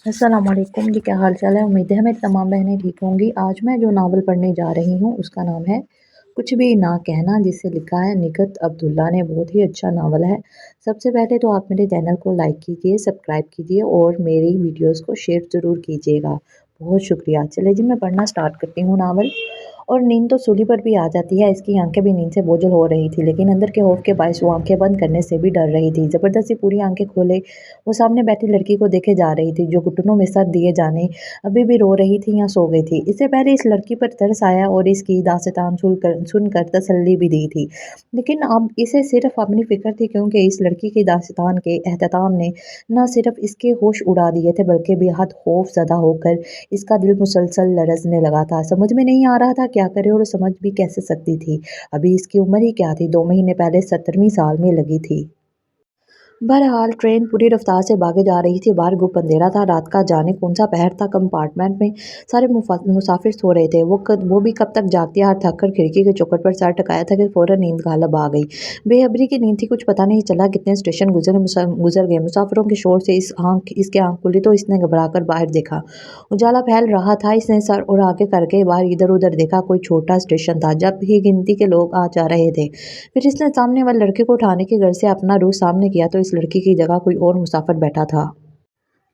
अस्सलाम वालेकुम जी, क्या हाल चाल है। उम्मीद है मेरी तमाम बहनें ठीक होंगी। आज मैं जो नावल पढ़ने जा रही हूँ उसका नाम है कुछ भी ना कहना, जिसे लिखा है निगत अब्दुल्ला ने। बहुत ही अच्छा नावल है। सबसे पहले तो आप मेरे चैनल को लाइक कीजिए, सब्सक्राइब कीजिए और मेरी वीडियोस को शेयर ज़रूर कीजिएगा। बहुत शुक्रिया। चले जी, मैं पढ़ना स्टार्ट करती हूँ नावल। और नींद तो सूली पर भी आ जाती है। इसकी आंखें भी नींद से बोझल हो रही थी, लेकिन अंदर के खौफ के बायस वो आंखें बंद करने से भी डर रही थी। ज़बरदस्ती पूरी आंखें खोले वो सामने बैठी लड़की को देखे जा रही थी, जो घुटनों में सर दिए जाने अभी भी रो रही थी या सो गई थी। इससे पहले इस लड़की पर तरस आया और इसकी दास्तान सुनकर तसल्ली भी दी थी, लेकिन अब इसे सिर्फ अपनी फिक्र थी, क्योंकि इस लड़की की दास्तान के एहतमाम ने न सिर्फ इसके होश उड़ा दिए थे, बल्कि बेहद खौफ ज़दा होकर इसका दिल मुसलसल लरजने लगा था। समझ में नहीं आ रहा था क्या करे और समझ भी कैसे सकती थी। अभी इसकी उम्र ही क्या थी, 2 महीने पहले 17वीं साल में लगी थी। बहरहाल ट्रेन पूरी रफ्तार से भागे जा रही थी। बाहर गुप अंधेरा था। रात का जाने कौन सा पहर था। कंपार्टमेंट में सारे मुसाफिर सो रहे थे। वो भी कब तक जागते। हाथ थक कर खिड़की के चौखट पर सर टकाया था कि फौरन नींद गालब आ गई। बेखबरी की नींद थी, कुछ पता नहीं चला कितने स्टेशन गुजर गए। मुसाफिरों के शोर से इसके आंख खुली तो इसने घबरा कर बाहर देखा। उजाला फैल रहा था। इसने सर और आगे करके बाहर इधर उधर देखा। कोई छोटा स्टेशन था। जब ही गिनती के लोग आ जा रहे थे, फिर इसने सामने वाले लड़के को उठाने की गर्ज से अपना रूह सामने किया तो इस लड़की की जगह कोई और मुसाफिर बैठा था।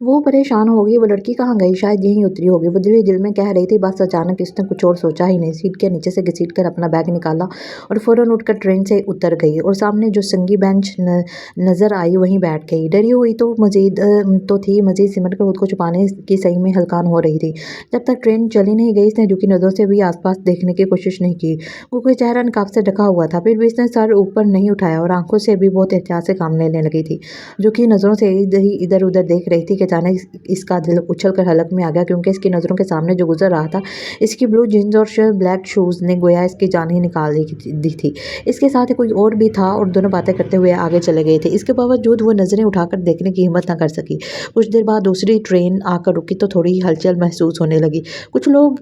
वो परेशान हो गई। वो लड़की कहाँ गई? शायद यहीं उतरी होगी। वो दिल ही दिल में कह रही थी। बस अचानक इसने कुछ और सोचा ही नहीं। सीट के नीचे से घसीट कर अपना बैग निकाला और फौरन उठकर ट्रेन से उतर गई और सामने जो संगी बेंच नजर आई वहीं बैठ गई। डरी हुई तो तो थी, मजीद सिमट कर खुद को छुपाने की सही में हलकान हो रही थी। जब तक ट्रेन चली नहीं गई इसने झुकी नजरों से भी आसपास देखने की कोशिश नहीं की। वो कोई चेहरा नकाब से ढका हुआ था। फिर भी इसने सर ऊपर नहीं उठाया और आंखों से भी बहुत एहतियात से काम लेने लगी थी, जो कि नज़रों से इधर उधर देख रही थी कि अचानक इसका दिल उछल कर हलक में आ गया, क्योंकि इसकी नज़रों के सामने जो गुजर रहा था, इसकी ब्लू जीन्स और ब्लैक शूज़ ने गोया इसकी जान ही निकाल दी थी। इसके साथ ही कोई और भी था और दोनों बातें करते हुए आगे चले गए थे। इसके बावजूद वो नज़रें उठाकर देखने की हिम्मत न कर सकी। कुछ देर बाद दूसरी ट्रेन आकर रुकी तो थोड़ी हलचल महसूस होने लगी। कुछ लोग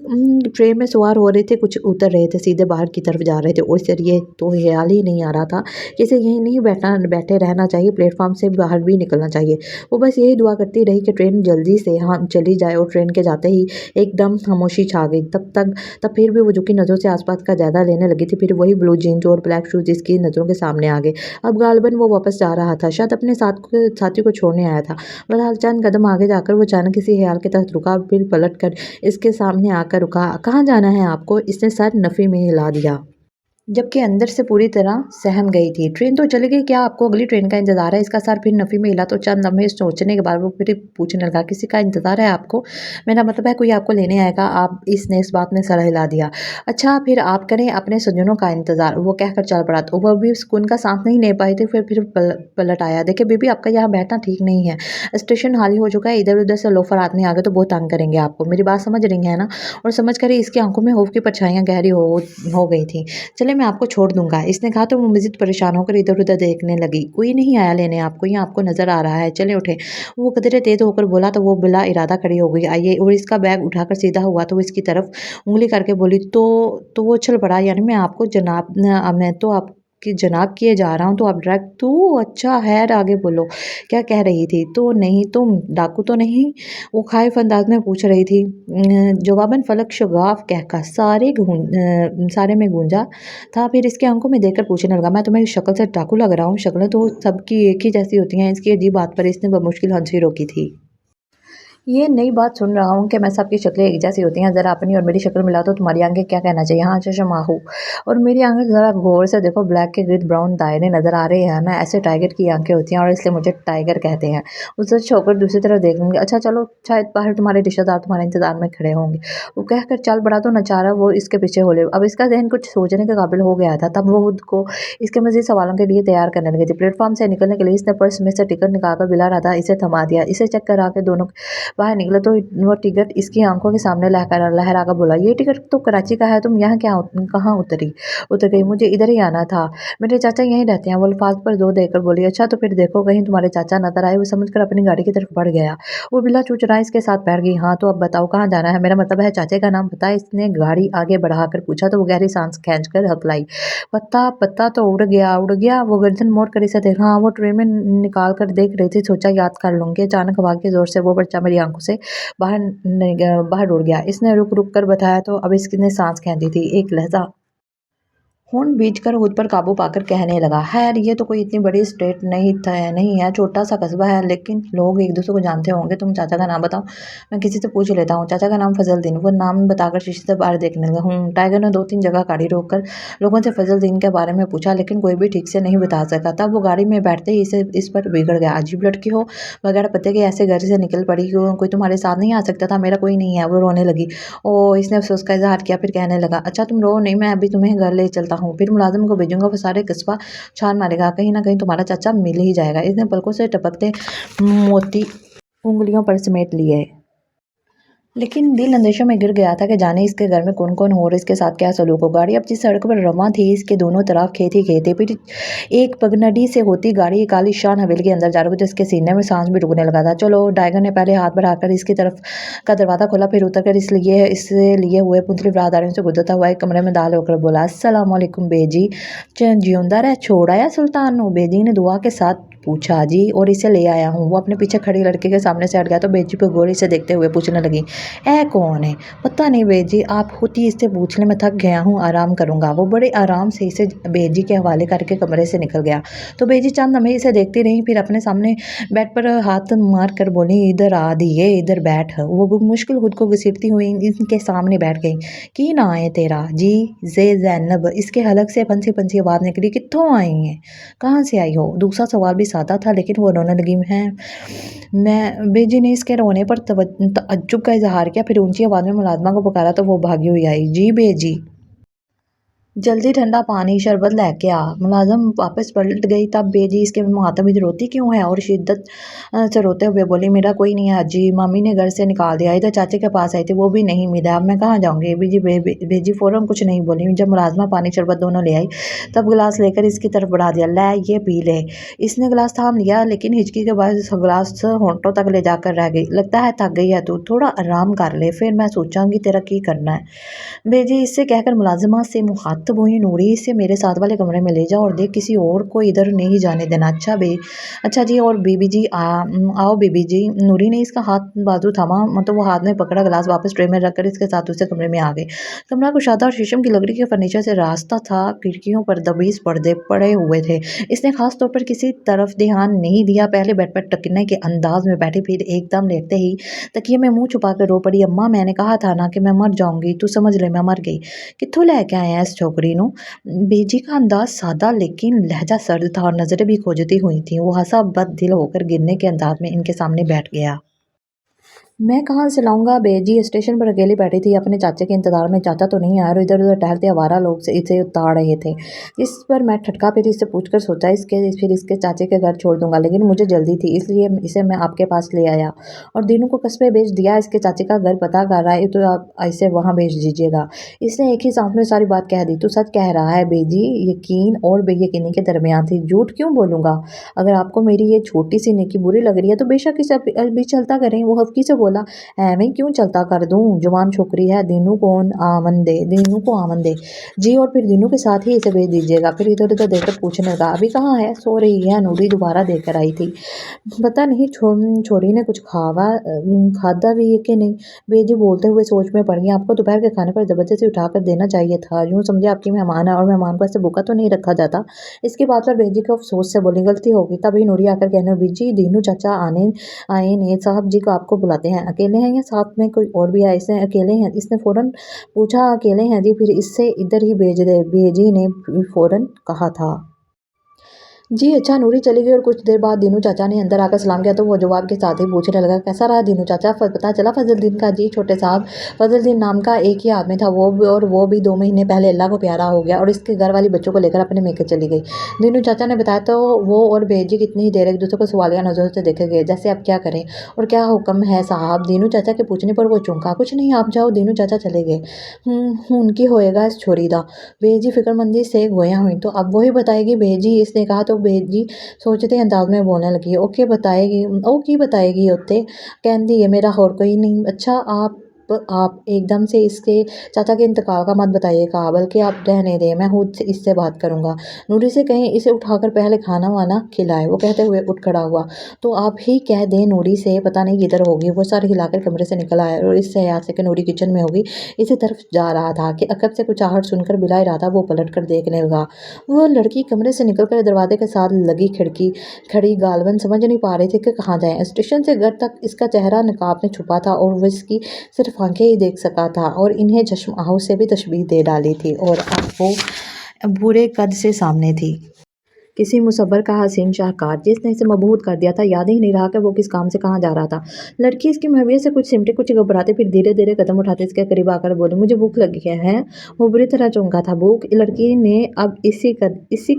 ट्रेन में सवार हो रहे थे, कुछ उतर रहे थे, सीधे बाहर की तरफ जा रहे थे। और फिर ये तो ख्याल ही नहीं आ रहा था कि इसे यहीं नहीं बैठे रहना चाहिए, प्लेटफॉर्म से बाहर भी निकलना चाहिए। वो बस यही दुआ करती रही कि ट्रेन जल्दी से चली जाए और ट्रेन के जाते ही एकदम खामोशी छा गई। तब फिर भी वो झुकी नज़रों से आसपास का जायदा लेने लगी थी। फिर वही ब्लू जीन्स और ब्लैक शूज जिसकी नज़रों के सामने आ गए। अब गालिबन वो वापस जा रहा था, शायद अपने साथी को छोड़ने आया था। बहरहाल चंद कदम आगे जाकर वो अचानक किसी ख्याल के तहत रुका, फिर पलट कर इसके सामने आकर रुका। कहाँ जाना है आपको? इसने सर नफ़ी में हिला दिया, जबकि अंदर से पूरी तरह सहम गई थी। ट्रेन तो चली गई, क्या आपको अगली ट्रेन का इंतज़ार है? इसका सर फिर नफ़ी में हिला तो चंद लम्हे सोचने के बाद वो फिर पूछने लगा, किसी का इंतज़ार है आपको? मेरा मतलब है कोई आपको लेने आएगा। आप इसने इस बात में सर हिला दिया। अच्छा, फिर आप करें अपने सज्जनों का इंतज़ार, वो कहकर चल पड़ा। तो वह भी सुकून का सांस नहीं ले पाई थी। फिर पलट आया। देखिए बीबी, आपका यहाँ बैठना ठीक नहीं है। स्टेशन खाली हो चुका है। इधर उधर से लोफर आदमी आ गए तो बहुत तंग करेंगे आपको। मेरी बात समझ रही है ना? और समझ कर ही इसकी आंखों में खौफ की परछाइयाँ गहरी हो गई थी। चले, मैं आपको छोड़ दूंगा, इसने कहा तो वो मजीद परेशान होकर इधर उधर देखने लगी। कोई नहीं आया लेने आपको, यहाँ आपको नजर आ रहा है। चले उठे। वो कदरे तेज होकर बोला तो वो बिला इरादा खड़ी हो गई। आइए। और इसका बैग उठाकर सीधा हुआ तो वो इसकी तरफ उंगली करके बोली, तो वो उछल पड़ा। यानी मैं आपको जनाब मैं तो आपकी जनाब किए जा रहा हूँ, तो आप डायरेक्ट तो अच्छा है, आगे बोलो। क्या कह रही थी? तो नहीं, तुम डाकू तो नहीं? वो खाइफ अंदाज में पूछ रही थी। जवाबन फलक शगाफ कहकर सारे में गूंजा था। फिर इसकी आंखों में देखकर पूछने लगा, मैं तुम्हें शक्ल से डाकू लग रहा हूँ? शक्लें तो सबकी एक ही जैसी होती हैं। इसकी अजीब बात पर इसने बमुश्किल हंसी रोकी थी। ये नई बात सुन रहा हूँ कि मैं सबकी शक्लें एक जैसी होती हैं। ज़रा अपनी और मेरी शक्ल मिला तो तुम्हारी आंखें क्या कहना चाहिए? हाँ चशम आहू। और मेरी आंखें ज़रा गौर से देखो, ब्लैक के गिर्द ब्राउन दायरे नज़र आ रहे हैं ना? ऐसे टाइगर की आंखें होती हैं और इसलिए मुझे टाइगर कहते हैं। उसे छोकर दूसरी तरफ देख लूँगी। अच्छा चलो, शायद बाहर तुम्हारे रिश्तेदार तुम्हारे इंतजार में खड़े होंगे। वो कहकर चल बड़ा तो नचारा वो इसके पीछे हो ले। अब इसका जहन कुछ सोचने के काबिल हो गया था। तब वो खुद को इसके मजीद सवालों के लिए तैयार करने लगी थी। प्लेटफॉर्म से निकलने के लिए इसने पर्स में से टिकट निकालकर बिला रहा था, इसे थमा दिया। इसे चेक करा के दोनों बाहर निकले तो वो टिकट इसकी आंखों के सामने लहरा कर बोला, ये टिकट तो कराची का है, तुम यहाँ कहाँ उतर गई? मुझे इधर ही आना था, मेरे चाचा यहीं रहते हैं। वो अल्फाज पर जोर देकर बोली, अच्छा तो फिर देखो कहीं तुम्हारे चाचा नजर आए। वो समझकर अपनी गाड़ी की तरफ बढ़ गया। वो बिला चूचरा इसके साथ बैठ गई। हाँ तो अब बताओ कहाँ जाना है? मेरा मतलब है चाचे का नाम पता? इसने गाड़ी आगे बढ़ाकर पूछा तो वो गहरी सांस खींचकर हकलाई, पत्ता पत्ता तो उड़ गया। वो गर्दन मोड़ कर इसे देख, हाँ वो ट्रेन में निकाल कर देख रही थी। सोचा याद कर लूंगी। अचानक हवा के जोर से वो बच्चा मेरी आंखों से बाहर उड़ गया। इसने रुक रुक कर बताया तो अब इसने सांस खींची थी। एक लहजा होंठ बींचकर खुद पर काबू पाकर कहने लगा, खैर ये तो कोई इतनी बड़ी स्टेट नहीं है, छोटा सा कस्बा है, लेकिन लोग एक दूसरे को जानते होंगे। तुम चाचा का नाम बताओ, मैं किसी से पूछ लेता हूँ। चाचा का नाम फजलदीन। वो नाम बताकर शीशे से बाहर देखने लगा। टाइगर ने 2-3 जगह गाड़ी रोककर लोगों से फजलदीन के बारे में पूछा, लेकिन कोई भी ठीक से नहीं बता सका। तब वो गाड़ी में बैठते ही इस पर बिगड़ गया। अजीब लड़की हो, बगैर पते के ऐसे घर से निकल पड़ी, कोई तुम्हारे साथ नहीं आ सकता था? मेरा कोई नहीं है। वो रोने लगी। ओ, इसने अफसोस का इजहार किया, फिर कहने लगा, अच्छा तुम रो नहीं, मैं अभी तुम्हें घर ले चलता हूँ, फिर मुलाजिम को भेजूंगा, वो सारे कस्बा छान मारेगा, कहीं ना कहीं तुम्हारा चाचा मिल ही जाएगा। इसने पलकों से टपकते मोती उंगलियों पर समेट लिए, लेकिन दिल अंदेशों में गिर गया था कि जाने इसके घर में कौन कौन हो और इसके साथ क्या सलूक हो। गाड़ी अब जिस सड़क पर रवां थी, इसके दोनों तरफ खेत ही खेत थे। फिर एक पगडंडी से होती गाड़ी एक आलीशान हवेली के अंदर जा रही थी, जिसके सीने में सांस भी रुकने लगा था। चलो, टाइगर ने पहले हाथ बढ़ाकर इसकी तरफ का दरवाजा खोला, फिर उतरकर इससे लिए हुए पुतली बरादारियों से गुजरता हुआ एक कमरे में दाल होकर बोला, अस्सलाम वालेकुम बेजी, जियोंदा रह, छोड़ आया सुल्तान? बेजी ने दुआ के साथ पूछा, जी, और इसे ले आया हूँ। वो अपने पीछे खड़ी लड़के के सामने से हट गया तो बेजी पर गोली से देखते हुए पूछने लगी, ऐ कौन है? पता नहीं बेजी, आप खुद ही इससे पूछने में थक गया हूँ, आराम करूँगा। वो बड़े आराम से इसे बेजी के हवाले करके कमरे से निकल गया। तो बेजी चंद लम्हे इसे देखती रही, फिर अपने सामने बेड पर हाथ मार कर बोली, इधर आ दिए, इधर बैठ। वो मुश्किल खुद को घसीटती हुई इनके सामने बैठ गई। की ना है तेरा? जी, जैनब। इसके हलक से फंसी फंसी आवाज़ निकली, कित्थों आई है, कहाँ से आई हो? दूसरा सवाल भी सादा था, लेकिन वो रोने लगी है। बेजी ने इसके रोने पर तअज्जुब का इजहार किया, फिर ऊंची आवाज़ में मुलाजमा को पुकारा तो वो भागी हुई आई। जी बेजी, जल्दी ठंडा पानी शरबत लेके आ। मुलाजम वापस पलट गई। तब बेजी इसके मुखातब, रोती क्यों है? और शिद्दत से रोते हुए बोली, मेरा कोई नहीं है अज्जी, मामी ने घर से निकाल दिया, इधर चाचे के पास आई थी, वो भी नहीं मिला, अब मैं कहाँ जाऊँगी? बेजी फ़ौरन कुछ नहीं बोली। जब मुलाजमा पानी शरबत दोनों ले आई, तब गिलास लेकर इसकी तरफ बढ़ा दिया, ले ये पी ले। इसने गिलास थाम लिया, लेकिन हिचकी के बाद गिलास होंठों तक ले जाकर रह गई। लगता है थक गई है तू, थोड़ा आराम कर ले, फिर मैं सोचांगी तेरा की करना है। बेजी इससे कहकर मुलाजिमा से मुखातब हुई, नूरी, इसे मेरे साथ वाले कमरे में ले जाओ और देख, किसी और को इधर नहीं जाने देना। अच्छा जी, और बीबी जी आओ बीबी जी। नूरी ने इसका हाथ बाजू थामा तो वो हाथ में पकड़ा गिलास वापस ट्रे में रखकर इसके साथ उसे कमरे में आ गए। कमरा कुशादा और शीशम की लकड़ी के फर्नीचर से रास्ता था, खिड़कियों पर दबीज पर्दे पड़े हुए थे। इसने खास तौर पर किसी तरफ ध्यान नहीं दिया। पहले बेड पर टकने के अंदाज में बैठी, फिर एकदम लेटते ही तकिए में मुंह छुपा कर रो पड़ी, अम्मा मैंने कहा था ना कि मैं मर जाऊंगी, तू समझ ले मैं मर गई। कित्थों लैके आए हैं इस छोकरी नू? बेजी का अंदाज सादा लेकिन लहजा सर्द था और नजरें भी खोजती हुई थी। वो हंसा बद दिल होकर गिरने के अंदाज में इनके सामने बैठ गया। मैं कहाँ से लाऊंगा? बेजी स्टेशन पर अकेली बैठी थी अपने चाचे के इंतजार में। चाचा तो नहीं आया और इधर उधर टहलते आवारा लोग से इसे उतार रहे थे। इस पर मैं ठटका, फिर इससे पूछकर सोचा फिर इसके चाचे के घर छोड़ दूंगा, लेकिन मुझे जल्दी थी, इसलिए इसे मैं आपके पास ले आया और दीनू को कस्बे भेज दिया। इसके चाचे का घर पता कर रहा है तो आप इसे वहाँ भेज दीजिएगा। इसने एक ही सांस में सारी बात कह दी। तू सच कह रहा है बेजी? यकीन और बेयकीनी के दरमियान थी। झूठ क्यों बोलूंगा? अगर आपको मेरी ये छोटी सी नेकी बुरी लग रही है तो बेशक इसे अभी चलता करें। वो हफ्की से बोला, एवें क्यों चलता कर दूं, जवान छोकरी है, दीनू को आमन दे जी, और फिर दीनू के साथ ही इसे भेज दीजिएगा। फिर इधर उधर देखकर पूछने लगा, अभी कहाँ है? सो रही है। नूरी दोबारा देकर आई थी। पता नहीं छोरी ने कुछ खादा भी है कि नहीं। बेजी बोलते हुए सोच में पड़ गई। आपको दोपहर के खाने पर जबरदस्ती उठाकर देना चाहिए था, यूं समझे आपकी मेहमान है और मेहमान को ऐसे भूखा तो नहीं रखा जाता। इसकी बात पर बेजी को अफसोस से बोली, गलती होगी। तभी नूरी आकर कहने लगी, जी दीनू चाचा आए ने, साहब जी को आपको बुलाते हैं। अकेले हैं या साथ में कोई और भी है? इसने अकेले हैं। इसने फौरन पूछा, अकेले हैं जी, फिर इससे इधर ही भेज दे, बेजी ने फौरन कहा था। जी अच्छा। नूरी चली गई और कुछ देर बाद दीनू चाचा ने अंदर आकर सलाम किया तो वो जवाब के साथ ही पूछने लगा, कैसा रहा दीनू चाचा? पता चला फजलदीन का? जी छोटे साहब, फजलदीन नाम का एक ही आदमी था, वो भी 2 महीने पहले अल्लाह को प्यारा हो गया और इसके घर वाली बच्चों को लेकर अपने मेके चली गई। दीनू चाचा ने बताया तो वो और बेजी कितनी ही देर एक दूसरे को सवालिया नजरों से देखे गए, जैसे अब क्या करें और क्या हुक्म है साहब? दीनू चाचा के पूछने पर वो चौंका। कुछ नहीं, आप जाओ। दीनू चाचा चले गए। उनकी होएगा इस छोरी दा। बेजी फिक्रमंदी से गोया हुई, तो अब वही बताएगी बेजी? इसने कहा तो बेजी सोचते अंदाज में बोलने लगी, ओके बताएगी, ओ की बताएगी उत्ते कहती है, मेरा होर कोई नहीं। अच्छा, आप आप एकदम से इसके चाचा के इंतकाल का मत बताइएगा, बल्कि आप रहने दें, मैं खुद से इससे बात करूँगा। नूरी से कहें इसे उठाकर पहले खाना वाना खिलाए। वो कहते हुए उठ खड़ा हुआ। तो आप ही कह दें नूरी से, पता नहीं किधर होगी। वो सर हिलाकर कमरे से निकल आया और इससे याद से कि नूरी किचन में होगी इसी तरफ जा रहा था कि अकब से कुछ आहट सुनकर बिला इरादा वो पलट कर देखने लगा। वो लड़की कमरे से निकलकर दरवाजे के साथ लगी खिड़की खड़ी गालवन समझ नहीं पा रही थी कि कहाँ जाए। स्टेशन से घर तक इसका चेहरा नकाब में छुपा था और वो इसकी सिर्फ आंखें ही देख सका था और इन्हें चश्म आहू से भी तशबीह दे डाली थी और अब वो बुरे कद से सामने थी। किसी मुसव्वर का हसीन शाहकार जिसने इसे मबहूत कर दिया था। याद ही नहीं रहा कि वो किस काम से कहाँ जा रहा था। लड़की इसकी महवियत से कुछ सिमटे कुछ घबराते फिर धीरे धीरे कदम उठाते इसके करीब आकर बोली, मुझे भूख लगी है। वो बुरी तरह चौंका था। भूख? लड़की ने अब इसी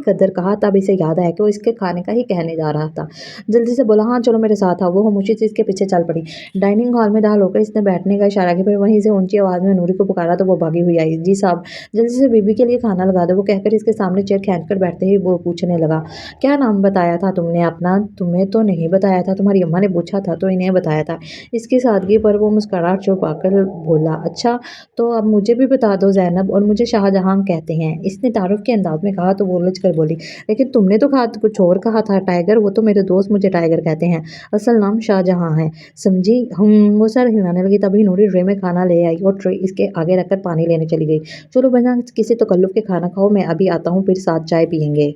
कदर कहा तब इसे याद आया कि वो इसके खाने का ही कहने जा रहा था। जल्दी से बोला, हाँ चलो मेरे साथ आओ। वो खामोशी से इसके पीछे चल पड़ी। डाइनिंग हॉल में दाखिल होकर इसने बैठने का इशारा किया, फिर वहीं से ऊंची आवाज़ में नूरी को पुकारा तो वो भागी हुई आई। जी साहब, जल्दी से बीबी के लिए खाना लगा दो। वो कहकर इसके सामने चेयर खींच कर बैठते ही वो पूछने लगा, क्या नाम बताया था तुमने अपना? तुम्हें तो नहीं बताया था। तुम्हारी अम्मा ने पूछा था तो इन्हें बताया था। इसकी सादगी पर वो मुस्कुराहट छुपाकर बोला, अच्छा तो अब मुझे भी बता दो ज़ैनब, और मुझे शाहजहां कहते हैं। इसने तारुफ के अंदाज में कहा तो वो उलझ कर बोली, लेकिन तुमने तो कहा कुछ और कहा था। टाइगर? वो तो मेरे दोस्त मुझे टाइगर कहते हैं, असल नाम शाहजहां है, समझी? हम वो सर हिलाने लगी। तभी नूरी ट्रे में खाना ले आई और ट्रे इसके आगे रखकर पानी लेने चली गई। चलो बिना किसी तकल्लुफ के खाना खाओ, मैं अभी आता हूँ, फिर साथ चाय पियेंगे।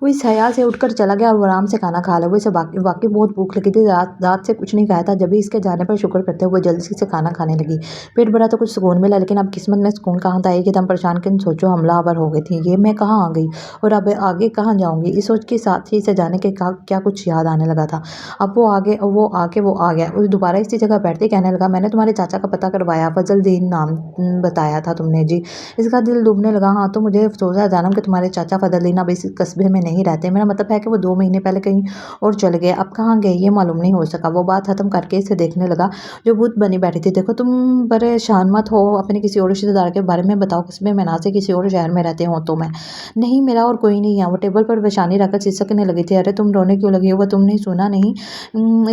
वो इस हया से उठकर चला गया और वो आराम से खाना खा लिया। वो इसे वाकई बहुत भूख लगी थी। रात से कुछ नहीं खाया था। जब भी इसके जाने पर शुक्र करते हुए जल्दी से खाना खाने लगी। पेट भरा तो कुछ सुकून मिला, लेकिन अब किस्मत में सुकून कहाँ था। एक एकदम परेशान किन सोचो हमलावर हो गई थी। ये मैं कहाँ आ गई और अब आगे कहाँ जाऊँगी? इस सोच के साथ ही इसे जाने के क्या कुछ याद आने लगा था। अब वो आ गया। उस दोबारा इसी जगह बैठते कहने लगा, मैंने तुम्हारे चाचा का पता करवाया, फजलदीन नाम बताया था तुमने जी। इसका दिल डूबने लगा। हाँ तो मुझे अफसोस है जानम कि तुम्हारे चाचा फजलदीन अब इस कस्बे में नहीं रहते। मेरा मतलब है कि वो 2 महीने पहले कहीं और चले गए। अब कहाँ गए ये मालूम नहीं हो सका। वो बात खत्म करके इसे देखने लगा जो भूत बनी बैठी थी। देखो तुम परेशान मत हो, अपने किसी और रिश्तेदार के बारे में बताओ। कस्बे में ना से किसी और शहर में रहते हो तो मैं? नहीं, मेरा और कोई नहीं है। वो टेबल पर पेशानी रखकर सिसकने लगी थी। अरे तुम रोने क्यों लगी हो? वो तुमने सुना नहीं?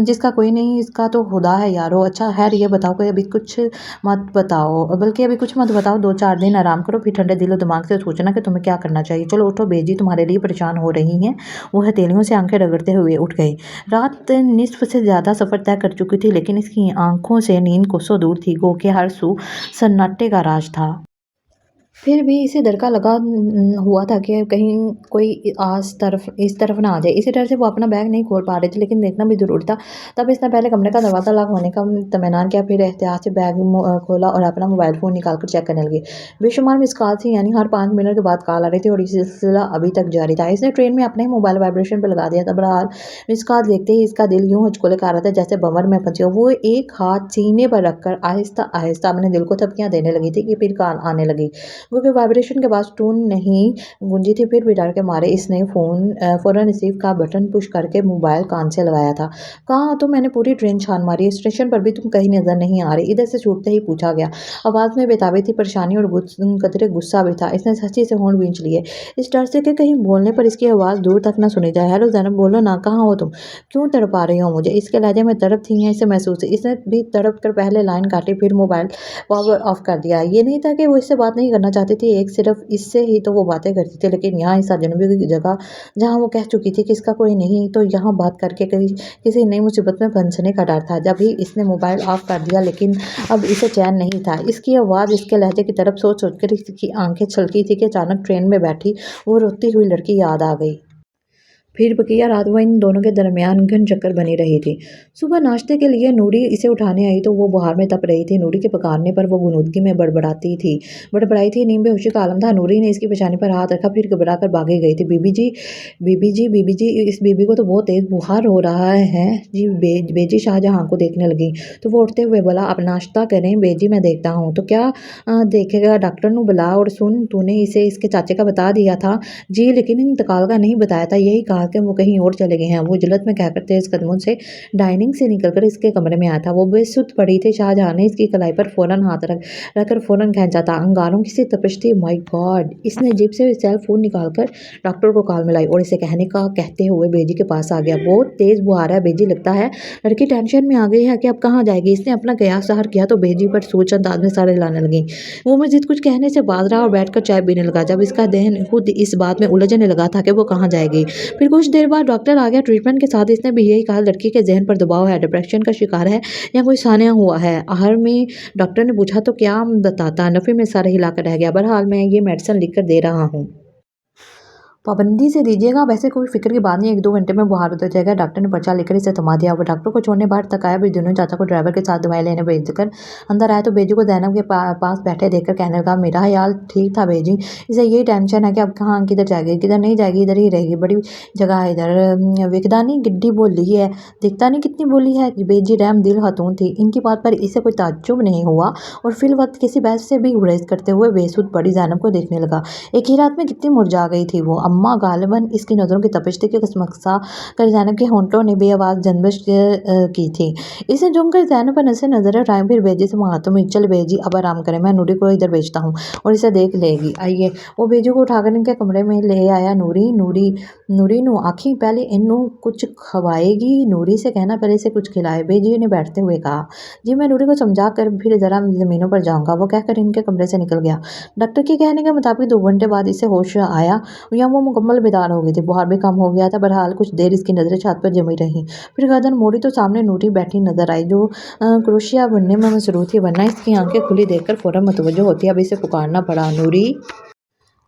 जिसका कोई नहीं इसका तो खुदा है यारो। अच्छा खैर ये बताओ कि अभी कुछ मत बताओ, बल्कि अभी कुछ मत बताओ, 2-4 दिन आराम करो, फिर ठंडे दिलो दिमाग से सोचना कि तुम्हें क्या करना चाहिए। चलो उठो, बेजी तुम्हारे लिए परेशान हो रही हैं। वो हथेलियों से आंखें रगड़ते हुए उठ गई। रात निस्फ से ज़्यादा सफ़र तय कर चुकी थी, लेकिन इसकी आंखों से नींद कोसों दूर थी। गो के हर सू सन्नाटे का राज था। फिर भी इसे डर का लगा हुआ था कि कहीं कोई इस तरफ ना आ जाए। इसी डर से वो अपना बैग नहीं खोल पा रही थी, लेकिन देखना भी ज़रूरी था। तब इसने पहले कमरे का दरवाज़ा लॉक होने का इत्मीनान किया, फिर एहतियात से बैग खोला और अपना मोबाइल फ़ोन निकाल कर चेक करने लगी। बेशुमार मिस कॉल थी, यानी हर 5 मिनट के बाद कॉल आ रही थी और ये सिलसिला अभी तक जारी था। इसने ट्रेन में अपने ही मोबाइल वाइब्रेशन पर लगा दिया था। बहरहाल मिस कॉल देखते ही इसका दिल यूँ हिचकोले खा रहा था जैसे भंवर में फंसी हो। वो एक हाथ सीने पर रखकर आहिस्ता आहिस्ता अपने दिल को थपकियाँ देने लगी थी कि फिर कॉल आने लगी। क्योंकि वाइब्रेशन के बाद टोन नहीं गूंजी थी। फिर भी डर के मारे इसने फ़ौरन रिसीव का बटन पुश करके मोबाइल कान से लगाया था। कहाँ हो तुम? मैंने पूरी ट्रेन छान मारी, स्टेशन पर भी तुम कहीं नज़र नहीं आ रही। इधर से छूटते ही पूछा गया। आवाज़ में बेताबी थी, परेशानी और कदरे गुस्सा भी था। इसने सच्ची से होंठ भींच लिए, इस डर से कि कहीं बोलने पर इसकी आवाज़ दूर तक ना सुनी जाए। हेलो ज़ैनब, बोलो ना, कहाँ हो तुम? क्यों तड़पा रही हो मुझे? इसके लहजे में तड़प थी या इसे महसूस थी? इसने भी तड़प कर पहले लाइन काटी, फिर मोबाइल पावर ऑफ कर दिया। ये नहीं था कि वो इससे बात नहीं करना चाहती थी, एक सिर्फ इससे ही तो वो बातें करती थी। लेकिन यहाँ इस अजनबी की जगह जहाँ वो कह चुकी थी कि इसका कोई नहीं, तो यहाँ बात करके किसी नई मुसीबत में फंसने का डर था। जब ही इसने मोबाइल ऑफ कर दिया, लेकिन अब इसे चैन नहीं था। इसकी आवाज़ इसके लहजे की तरफ सोच सोच कर इसकी आंखें छलकी थी कि अचानक ट्रेन में बैठी वो रोती हुई लड़की याद आ गई। फिर बकिया रात वो इन दोनों के दरमियान घन चक्कर बनी रही थी। सुबह नाश्ते के लिए नूरी इसे उठाने आई तो वो बुहार में तप रही थी। नूरी के पुकारने पर वो गुनूदगी में बड़बड़ाई थी। नींद बेहोशी का आलम था। नूरी ने इसकी पेशानी पर हाथ रखा, फिर घबरा कर भागी गई थी। बीबी जी, इस बीबी को तो बहुत तेज़ बुखार हो रहा है जी। बेजी शाहजहां को देखने लगी तो वो उठते हुए बोला, आप नाश्ता करें बेजी, मैं देखता हूँ। तो क्या देखेगा? डॉक्टर ने बुला। और सुन, तूने इसे इसके चाचे का बता दिया था? जी, लेकिन इंतकाल का नहीं बताया था, यही कहा निकाल के वो कहीं और चले गए हैं। वो जल्द में कहकर तेज़ कदमों से डाइनिंग से निकलकर इसके कमरे में आया था। वो बेसुध पड़ी थी। शाहजहां ने इसकी कलाई पर फ़ौरन हाथ रखकर फ़ौरन खींचा था। अंगारों की सी तपिश थी। My God! इसने जेब से सेल फ़ोन निकालकर डॉक्टर को कॉल मिलाई और इसे कहते हुए बेजी के पास आ गया। बहुत तेज़ बुखार है बेजी, लगता है लड़की टेंशन में आ गई है कि अब कहाँ जाएगी। इसने अपना कयास ज़ाहिर किया तो बेजी पर सोच अंदाज में साड़े लाने लगी। वो मजीद कुछ कहने से बाज रहा और बैठकर चाय पीने लगा। जब इसका ज़हन खुद इस बात में उलझने लगा था कि वो कहाँ जाएगी। फिर कुछ देर बाद डॉक्टर आ गया ट्रीटमेंट के साथ। इसने भी यही कहा, लड़की के ज़हन पर दबाव है, डिप्रेशन का शिकार है या कोई सानिया हुआ है। आखिर में डॉक्टर ने पूछा तो क्या बताता। नफ़ी में सारा हिलाकर रह गया। बहरहाल मैं ये मेडिसिन लिख कर दे रहा हूँ, पाबंदी से दीजिएगा। वैसे कोई फिक्र की बात नहीं, 1-2 घंटे में बुखार उतर जाएगा। डॉक्टर ने पर्चा लेकर इसे थमा दिया। वो डॉक्टर को छोड़ने बाहर तक आया। फिर दोनों चाचा को ड्राइवर के साथ दवाई लेने भेजकर अंदर आया तो बेजी को ज़ैनब के पास बैठे देखकर कहने लगा, मेरा ख्याल ठीक था बेजी, इसे यही टेंशन है कि अब कहाँ किधर जाएगी। किधर नहीं जाएगी, इधर ही रहेगी। बड़ी जगह है इधर। विकदा नहीं गिड्डी बोली है, दिखता नहीं कितनी बोली है। बेजी रहम दिल खातून थी। इनकी बात पर इसे कोई ताज्जुब नहीं हुआ और फिल वक्त किसी बहस से भी गुरेज करते हुए बेसुध पड़ी ज़ैनब को देखने लगा। एक ही रात में कितनी मुरझा गई थी वो। अम्मा गालिबन इसकी नज़रों की तपिश थी कि कसमसा कर ज़ैनब के होंठों ने बेआवाज़ जंबिश की थी। इसे झुमकर ज़ैनब पर नजर नजर हटाए। फिर बेजी से मांगा, तुम चल बेजी अब आराम करें, मैं नूरी को इधर भेजता हूँ और इसे देख लेगी। आइए। वो बेजी को उठाकर इनके कमरे में ले आया। नूरी नूरी नूरी नू आखी पहले इनू कुछ खवाएगी। नूरी से कहना पहले इसे कुछ खिलाए, बेजी ने बैठते हुए कहा। जी मैं नूरी को समझा कर फिर ज़रा ज़मीनों पर जाऊँगा। वो कहकर इनके कमरे से निकल गया। डॉक्टर के कहने के मुताबिक 2 घंटे बाद इसे होश आया या वो मुकम्मल बेदार हो गई थी। बुखार भी कम हो गया था। बहरहाल कुछ देर इसकी नज़रें छत पर जमी रहीं। फिर गर्दन मोड़ी तो सामने नूरी बैठी नजर आई, जो क्रोशिया बुनने में मसरूफ़ थी, वरना इसकी आंखें खुली देखकर फ़ौरन मुतवज्जो होती। अब इसे पुकारना पड़ा, नूरी।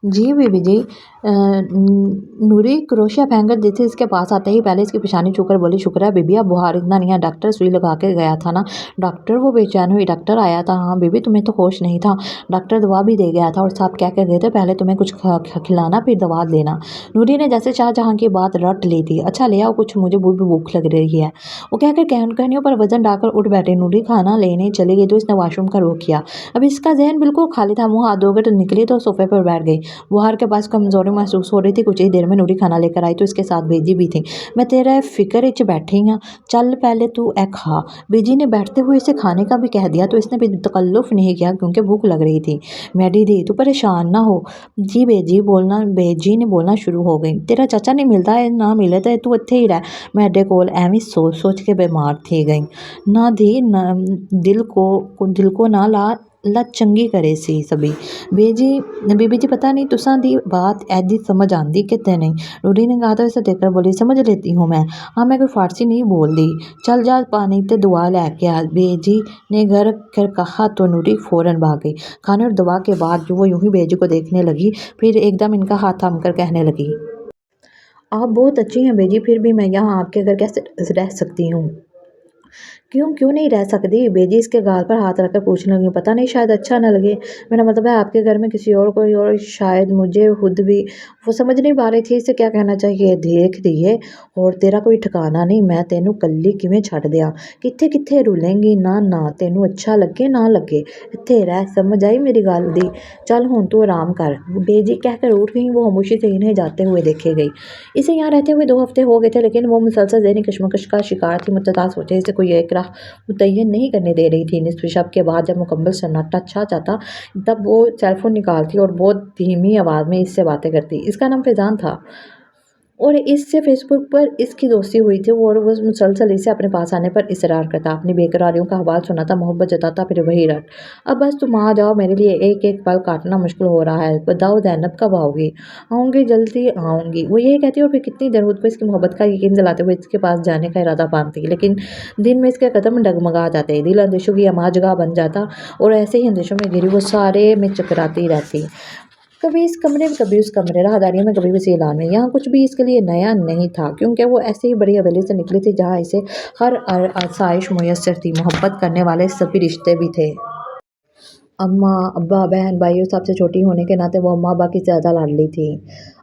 जी बीबी जी। नूरी क्रोशिया फेंक कर देती इसके पास आते ही पहले इसकी पेशानी छूकर बोली, शुक्र है बीबी अब बुखार इतना नहीं है। डॉक्टर सुई लगा के गया था ना। डॉक्टर, वो बेचैन हुई। डॉक्टर आया था? हाँ बीबी, तुम्हें तो होश नहीं था। डॉक्टर दवा भी दे गया था और साहब कह के गए थे पहले तुम्हें कुछ खिलाना फिर दवा देना। नूरी ने जैसे शाहजहां की बात रट ली थी। अच्छा ले आओ कुछ, मुझे भूख लग रही है। वो कहकर कहनियों पर वजन डालकर उठ बैठे। नूरी खाना लेने चली गई तो इसने वॉशरूम का रुख किया। अब इसका जहन बिल्कुल खाली था। मुँह हाथ धोकर तो निकली तो सोफे पर बैठ गई। बुहार के पास कमजोरी महसूस हो रही थी। कुछ ही देर में नूरी खाना लेकर आई तो इसके साथ बेजी भी थी। मैं तेरा फिक्र इच बैठी हाँ, चल पहले तू ए खा। बेजी ने बैठते हुए इसे खाने का भी कह दिया तो इसने भी तकल्लुफ़ नहीं किया क्योंकि भूख लग रही थी। मैडी दी, तू परेशान ना हो। जी बेजी ने बोलना शुरू हो गई। तेरा चाचा नहीं मिलता है ना, मिले तो तू इत्थे ही रह। मैडे कोल एवं सोच सोच के बीमार थी गई। ना धी ना दिल को ना ला चंगी करे सी सभी। बीबी जी पता नहीं तुसा दी बात ऐदी समझ आंदी कितने नहीं। नूरी ने कहा तो इसे देखकर बोली, समझ लेती हूँ मैं। हाँ मैं कोई फारसी नहीं बोलती। चल जा पानी ते दुआ लेके आ। बेजी ने घर कर कहा तो नूरी फौरन भाग गई। खाने और दवा के बाद जो वो यूं ही बेजी को देखने लगी, फिर एकदम इनका हाथ थाम कर कहने लगी, आप बहुत अच्छी हैं बेजी, फिर भी मैं यहाँ आपके घर कैसे रह सकती हूँ। क्यों नहीं रह सकती। बेजी इसके गाल पर हाथ रखकर पूछने लगी, पता नहीं शायद अच्छा न लगे। मेरा मतलब है आपके घर में किसी और कोई और, शायद मुझे खुद भी। वो समझ नहीं पा रही थी इसे क्या कहना चाहिए। देख दिए और तेरा कोई ठिकाना नहीं, मैं तेनू कल्ली किवें छड़ दिया। कित्थे कित्थे रुलेंगी। ना ना तेनू अच्छा लगे ना लगे इत्थे रह। समझ आई मेरी गल दी। चल हुण तू आराम कर। बेजी कहकर उठ गई। वो खामोशी से इन्हें जाते हुए देखे गई। इसे यहाँ रहते हुए 2 हफ्ते हो गए थे, लेकिन वो मुसलसल ज़हनी कशमकश का शिकार थी। मुतताल सोचे इसे कोई एक राह मुतय्यन नहीं करने दे रही थी। निसफ शब के बाद जब मुकम्मल सन्नाटा छा जाता तब वो सेलफोन निकालती और बहुत धीमी आवाज़ में इससे बातें करती। इसका नाम फैज़ान था और इससे फेसबुक पर इसकी दोस्ती हुई थी और वो मुसलसल इसे अपने पास आने पर इसरार करता, अपनी बेकरारियों का हवाल सुनाता, मोहब्बत जताता, फिर वही रट। अब बस तुम आ जाओ, मेरे लिए एक एक पल काटना मुश्किल हो रहा है। बताओ ज़ैनब कब आओगी। आऊँगी, जल्दी आऊँगी। वो यही कहती और फिर कितनी देर खुद को इसकी मोहब्बत का यकीन दिलाते हुए इसके पास जाने का इरादा बांधती, लेकिन दिन में इसके कदम डगमगा जाते। दिल अंदेशों की अमा जगह बन जाता और ऐसे ही अंदेशों में घिरी वो सारे में चकराती रहती। कभी इस कमरे में कभी उस कमरे, राहदारियों में कभी भी इलान में। यहाँ कुछ भी इसके लिए नया नहीं था क्योंकि वो ऐसे ही बड़ी हवेली से निकली थी जहाँ इसे हर आसाइश मुयस्सर थी। मोहब्बत करने वाले सभी रिश्ते भी थे। अम्मा अब्बा बहन भाइयों सबसे छोटी होने के नाते वो अम्मा अब्बा की ज़्यादा लाडली थी।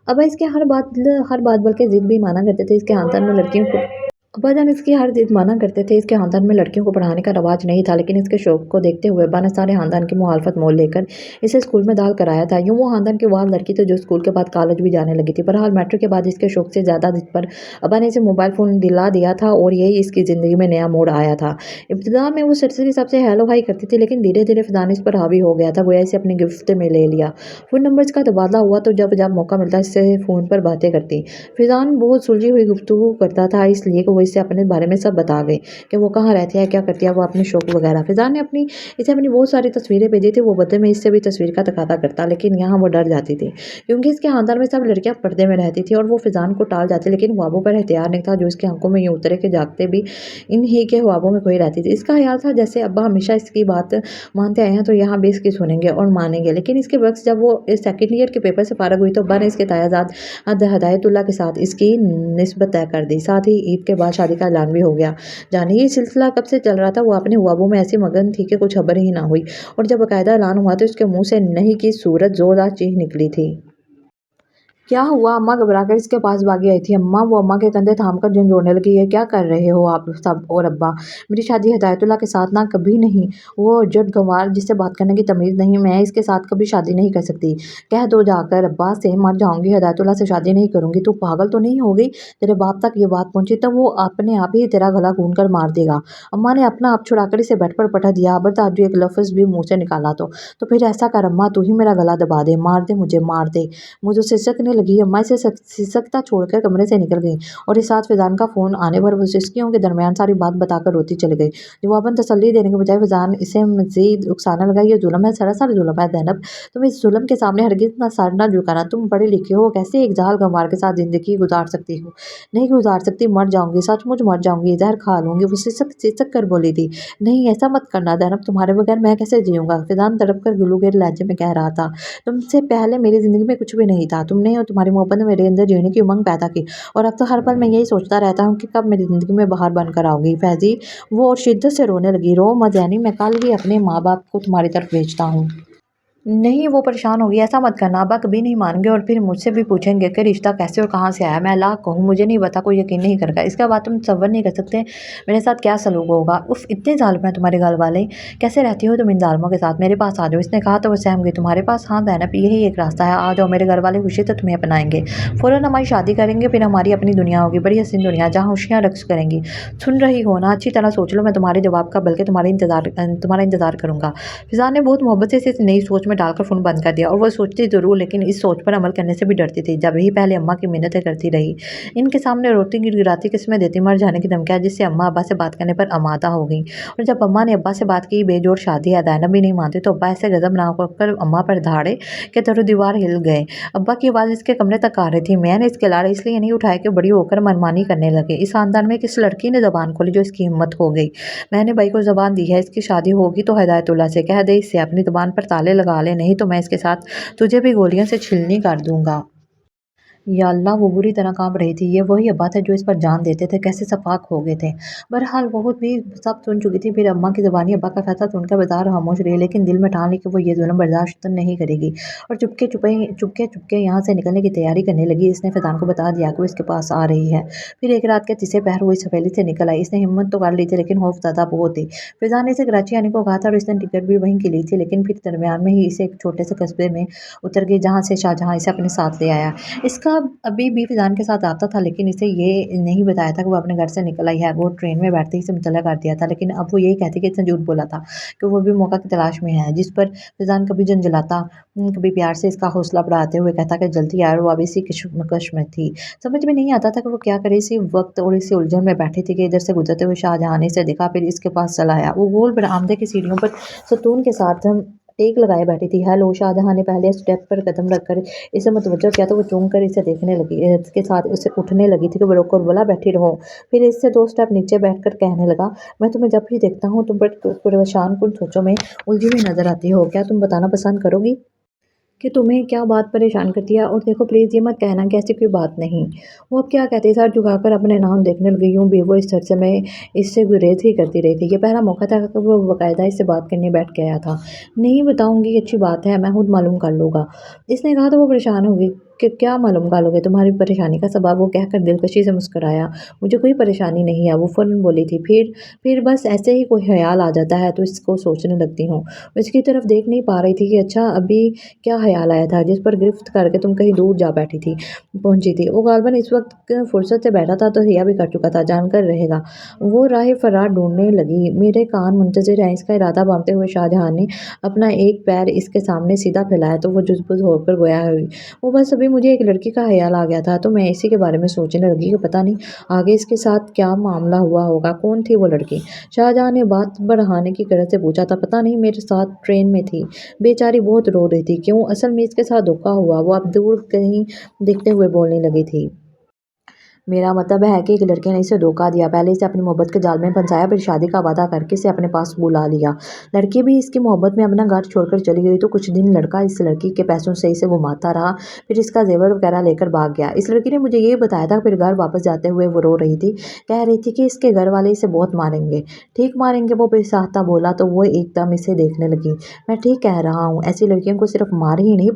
अब इसके हर बात बल्कि ज़िद भी माना करते थे। इसके आंतन में लड़कियों को अब्बाजान इसकी हर ज़िद माना करते थे। इसके ख़ानदान में लड़कियों को पढ़ाने का रवाज नहीं था, लेकिन इसके शौक को देखते हुए अब्बा ने सारे ख़ानदान की मुखालफत मोल लेकर इसे स्कूल में दाखिल कराया था। यूँ वो ख़ानदान की वाह लड़की थी जो स्कूल के बाद कॉलेज भी जाने लगी थी। बहरहाल मैट्रिक के बाद इसके शौक से ज़्यादा ज़िद पर अब्बा ने इसे मोबाइल फ़ोन दिला दिया था और यही इसकी ज़िंदगी में नया मोड़ आया था। इब्तिदा में वो सरसरी सबसे हेलो हाई करती थी, लेकिन धीरे-धीरे फ़िज़ान इस पर हावी हो गया था, गोया इसे अपनी गिरफ़्त में ले लिया। फ़ोन नंबर्स का तबादला हुआ तो जब-जब मौका मिलता इससे फ़ोन पर बातें करती। फ़िज़ान बहुत सुलझी हुई गुफ्तगू करता था, इसलिए कि वो इसे अपने बारे में सब बता गई कि वो कहाँ रहती है, क्या करती है, वो अपने शौक वगैरह। फ़िज़ान ने इसे अपनी बहुत सारी तस्वीरें भेजी थी, वो बदले में इससे भी तस्वीर का तकाज़ा करता, लेकिन यहाँ वो डर जाती थी क्योंकि इसके ख़ानदान में सब लड़कियाँ पर्दे में रहती थी और वो फ़िज़ान को टाल जाती, लेकिन ख्वाबों पर एहतियार नहीं था जो इसकी आँखों में यूँ उतरे कि जागते भी इन्हीं के ख्वाबों में खोई रहती थी। इसका ख़्याल था जैसे अब्बा हमेशा इसकी बात मानते आए हैं तो यहाँ भी इसकी सुनेंगे और मानेंगे, लेकिन इसके बरक्स जब वो इस सेकंड ईयर के पेपर से फ़ारिग हुई तो अब्बा ने इसके तायाजाद हदायतुल्लाह के साथ इसकी निस्बत तय कर दी। साथ ही ईद के बाद शादी का ऐलान भी हो गया। जाने ये सिलसिला कब से चल रहा था, वो अपने ख्वाबों में ऐसी मगन थी कि कुछ खबर ही ना हुई और जब बाकायदा ऐलान हुआ तो उसके मुँह से नहीं की सूरत ज़ोरदार चीख निकली थी। क्या हुआ? अम्मा घबराकर इसके पास भागी आई थी। अम्मा वो अम्मा के कंधे थामकर झंझोड़ने लगी। ये क्या कर रहे हो आप सब? और अब्बा, मेरी शादी हिदायतुल्लाह के साथ ना, कभी नहीं। वो उजड़ गंवार जिससे बात करने की तमीज़ नहीं, मैं इसके साथ कभी शादी नहीं कर सकती। कह दो जाकर अब्बा से, मर जाऊंगी, हिदायतुल्लाह से शादी नहीं करूंगी। तू पागल तो नहीं हो गई? तेरे बाप तक ये बात पहुंची तो वो अपने आप ही तेरा गला घून कर मार देगा। अम्मा ने अपना आप छुड़ाकर इसे बेड पर पटक दिया। खबरदार जो एक लफ्ज़ भी मुँह से निकाला तो फिर ऐसा कर अम्मा, तू ही मेरा गला दबा दे, मार दे मुझे, मार दे। मुझे सिसकने लगी। अम्मा इसे सिसकता छोड़कर कमरे से निकल गई और इस साथ फ़िज़ान का फ़ोन आने पर वो सिसकियों के दरमियान सारी बात बताकर रोती चली गई। जवाबन तसल्ली देने के बजाय फ़िज़ान इसे मज़ीद उकसाने लगा। ये जुल्म है, सरासर जुल्म है ज़ैनब। तुम इस जुल्म के सामने हरगिज़ ना सर ना झुकाना। तुम पढ़ी लिखी हो, कैसे एक जाहल गंवार के साथ ज़िंदगी गुजार सकती हो? नहीं गुजार सकती, मर जाऊँगी, सचमुच मर जाऊँगी, ज़हर खा लूँगी। वो सिसक कर बोली थी। नहीं ऐसा मत करना ज़ैनब, तुम्हारे बगैर मैं कैसे जीऊँगा? फ़िज़ान तड़प कर गिलोगिल लहजे में कह रहा था। तुमसे पहले मेरी ज़िंदगी में कुछ भी नहीं था। तुमने और तुम्हारी मोहब्बत ने मेरे अंदर जीने की उमंग पैदा की और अब तो हर पल मैं यही सोचता रहता हूँ कि कब मेरी ज़िंदगी में बहार बनकर आओगी। फैज़ी, वो और शिद्दत से रोने लगी। रो मत ज़ैनी, मैं कल ही अपने माँ-बाप को तुम्हारी तरफ भेजता हूँ। नहीं, वो परेशान होगी, ऐसा मत करना। अब्बा कभी नहीं मानेंगे और फिर मुझसे भी पूछेंगे कि रिश्ता कैसे और कहाँ से आया। मैं लाख कहूँ, मुझे नहीं पता, कोई यकीन नहीं करेगा। इसके बाद तुम तसव्वुर नहीं कर सकते मेरे साथ क्या सलूक होगा। उफ़! इतने ज़ालिम हैं तुम्हारे घर वाले। कैसे रहती हो तुम इन ज़ालिमों के साथ? मेरे पास आ जाओ। इसने कहा तो वो सहम गई। तुम्हारे पास? हाँ ज़ैनब, यही एक रास्ता है। आ जाओ, मेरे घर वाले खुशी से तुम्हें अपनाएँगे। फ़ौरन हमारी शादी करेंगे, फिर हमारी अपनी दुनिया होगी, बड़ी हसीन दुनिया जहाँ खुशियाँ रक़्स करेंगी। सुन रही हो ना? अच्छी तरह सोच लो, मैं तुम्हारे जवाब का बल्कि तुम्हारा इंतज़ार करूँगा। फ़िज़ा ने बहुत मोहब्बत से इसे नई सोच में डालकर फ़ोन बंद कर दिया और वो सोचती ज़रूर, लेकिन इस सोच पर अमल करने से भी डरती थी। जब ही पहले अम्मा की मिन्नतें करती रही, इनके सामने रोती गिड़गिड़ाती किस्में देती, मर जाने की धमकियाँ, जिससे अम्मा अब्बा से बात करने पर आमादा हो गई। और जब अम्मा ने अब्बा से बात की बेजोड़ शादी है, ज़ैनब भी नहीं मानती, तो अब्बा ऐसे गज़बनाक होकर अम्मा पर धाड़े कि दरो दीवार हिल गए। अब्बा की आवाज़ इसके कमरे तक आ रही थी। मैंने इसके लाड़े इसलिए नहीं उठाए कि बड़ी होकर मनमानी करने लगे। इस ख़ानदान में किस लड़की ने ज़बान खोली जो इसकी हिम्मत हो गई? मैंने भाई को ज़बान दी है, इसकी शादी होगी तो हिदायतुल्लाह से कह दे, इससे अपनी ज़ुबान पर ताले लगा ले, नहीं तो मैं इसके साथ तुझे भी गोलियों से छीलनी कर दूँगा। या अल्लाह! वो बुरी तरह काँप रही थी। ये वही अब्बा थे जो इस पर जान देते थे, कैसे सफ़ाक हो गए थे। बहरहाल वो भी सब सुन चुकी थी। फिर अम्मा की ज़ुबानी अब्बा का फ़ैसला सुनकर बेज़ार खामोश रही, लेकिन दिल में ठान ली कि वो ये ज़ुल्म बर्दाश्त नहीं करेगी और चुपके यहाँ से निकलने की तैयारी करने लगी। इसने फ़ैज़ान को बता दिया कि वो इसके पास आ रही है। फिर एक रात के तीसरे पहर वो इस हवेली से निकल आई। इसने हिम्मत तो कर ली थी, लेकिन खौफ़ज़दा बहुत थी। फ़िज़ान ने इसे कराची आने को कहा था और इसने टिकट भी वहीं की ली थी, लेकिन फिर दरमियान में ही इसे एक छोटे से कस्बे में उतर गई, जहाँ से शाहजहाँ इसे अपने साथ ले आया। इसका अभी भी फ़िज़ान के साथ आता था, लेकिन इसे ये नहीं बताया था कि वो अपने घर से निकल आई है। वो ट्रेन में बैठते ही इसे मुतल्ला कर दिया था, लेकिन अब वो यही कहती कि इसने झूठ बोला था कि वो भी मौका की तलाश में है, जिस पर फ़िज़ान कभी झंझलाता, कभी प्यार से इसका हौसला बढ़ाते हुए कहता कि जल्दी यार, वो अब इसी कश्मकश में थी। समझ में नहीं आता था कि वो क्या करे। इसी वक़्त और इसी उलझन में बैठी थी कि इधर से गुज़रते हुए शाहजहाँ ने इसे देखा, फिर इसके पास चला आया। वो गोल बरामदे की सीढ़ियों पर सुकून के साथ टेक लगाए बैठी थी। हेलो! शाहजहाँ ने पहले स्टेप पर कदम रखकर इसे मुतवज्जो किया तो वो चूम कर इसे देखने लगी। इसके साथ उसे उठने लगी थी कि वो रोककर बोला, बैठी रहो। फिर इससे 2 स्टेप नीचे बैठकर कहने लगा, मैं तुम्हें जब भी देखता हूँ तुम बड़ी परेशान कुन सोचों में उलझी हुई नज़र आती हो। क्या तुम बताना पसंद करोगी कि तुम्हें क्या बात परेशान करती है? और देखो प्लीज़ ये मत कहना कि ऐसी कोई बात नहीं। वो अब क्या कहती, सर झुकाकर अपने नाम देखने लगी। यूँ भी वो इस चर्चे में इससे गुरेज़ ही करती रही थी। ये पहला मौका था कि वो बाकायदा इससे बात करने बैठ गया था। नहीं बताऊँगी, अच्छी बात है, मैं खुद मालूम कर लूँगा। इसने कहा तो वो परेशान हो गई। क्या मालूम कालोगे तुम्हारी परेशानी का सबब?" वो कहकर दिलकशी से मुस्कुराया। "मुझे कोई परेशानी नहीं है," वो फ़ौरन बोली थी। फिर बस ऐसे ही कोई ख़्याल आ जाता है तो इसको सोचने लगती हूँ। वो इसकी तरफ देख नहीं पा रही थी कि अच्छा अभी क्या ख़्याल आया था जिस पर गिरफ़्त करके तुम कहीं दूर जा बैठी थी पहुँची थी। वो ग़ालिबन इस वक़्त फ़ुर्सत से बैठा था तो हिया भी कर चुका था, जानकर रहेगा। वो राह-ए-फ़रार ढूँढने लगी। मेरे कान मुंतज़िर हैं, इसका इरादा बाँधते हुए शाहजहां ने अपना एक पैर इसके सामने सीधा फैलाया तो वो जुज़-बुज़ होकर गोया हुई। वो बस अभी मुझे एक लड़की का ख़्याल आ गया था तो मैं इसी के बारे में सोचने लगी कि पता नहीं आगे इसके साथ क्या मामला हुआ होगा, कौन थी वो लड़की? शाहजहां ने बात बढ़ाने की गरज से पूछा था। पता नहीं, मेरे साथ ट्रेन में थी। बेचारी बहुत रो रही थी। क्यों? असल में इसके साथ धोखा हुआ। वो अब दूर कहीं देखते हुए बोलने लगी थी। मेरा मतलब है कि एक लड़के ने इसे धोखा दिया। पहले इसे अपनी मोहब्बत के जाल में फंसाया, फिर शादी का वादा करके इसे अपने पास बुला लिया। लड़की भी इसकी मोहब्बत में अपना घर छोड़कर चली गई तो कुछ दिन लड़का इस लड़की के पैसों से इसे घुमाता रहा, फिर इसका जेवर वगैरह लेकर भाग गया। इस लड़की ने मुझे ये बताया था। फिर घर वापस जाते हुए वो रो रही थी, कह रही थी कि इसके घर वाले इसे बहुत मारेंगे। ठीक मारेंगे? वो बेसाहता बोला तो वो एकदम इसे देखने लगी। मैं ठीक कह रहा हूँ, ऐसी लड़कियों को सिर्फ मार ही नहीं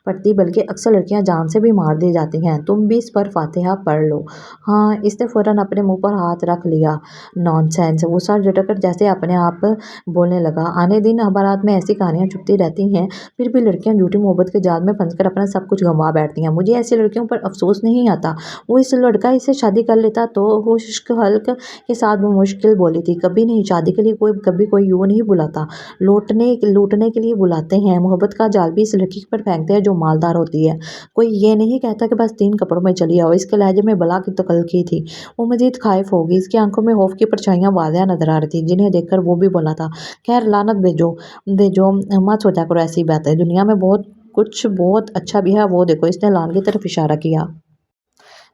पड़ती बल्कि अक्सर लड़कियां जान से भी मार दी जाती हैं। तुम भी इस पर फातिहा पढ़ लो। हाँ, इसने फ़ौरन अपने मुँह पर हाथ रख लिया। नॉनसेंस! वो सर झटक जैसे अपने आप बोलने लगा। आने दिन अखबारात में ऐसी कहानियाँ छपती रहती हैं, फिर भी लड़कियाँ झूठी मोहब्बत के जाल में फंसकर अपना सब कुछ गँवा बैठती हैं। मुझे ऐसी लड़कियों पर अफ़सोस नहीं आता। वो इस लड़का इससे शादी कर लेता तो वो शुष्क हल्क के साथ वो मुश्किल बोली थी। कभी नहीं, शादी के लिए कभी कोई यूँ नहीं बुलाता। लूटने के लिए बुलाते हैं। मोहब्बत का जाल भी इस लड़की पर फेंकते हैं जो मालदार होती है। कोई ये नहीं कहता कि बस 3 कपड़ों में चली आओ। इसके लहजे में बला की तकल्की थी। वो मज़ीद ख़ाइफ़ हो गई। इसकी आँखों में खौफ़ की परछाइयाँ वाज़ेह नज़र आ रही थी, जिन्हें देखकर वो भी बोला था, "ख़ैर लानत भेजो, मत सोचा करो ऐसी बातें। दुनिया में बहुत अच्छा भी है, वो देखो।" इसने लॉन की तरफ इशारा किया।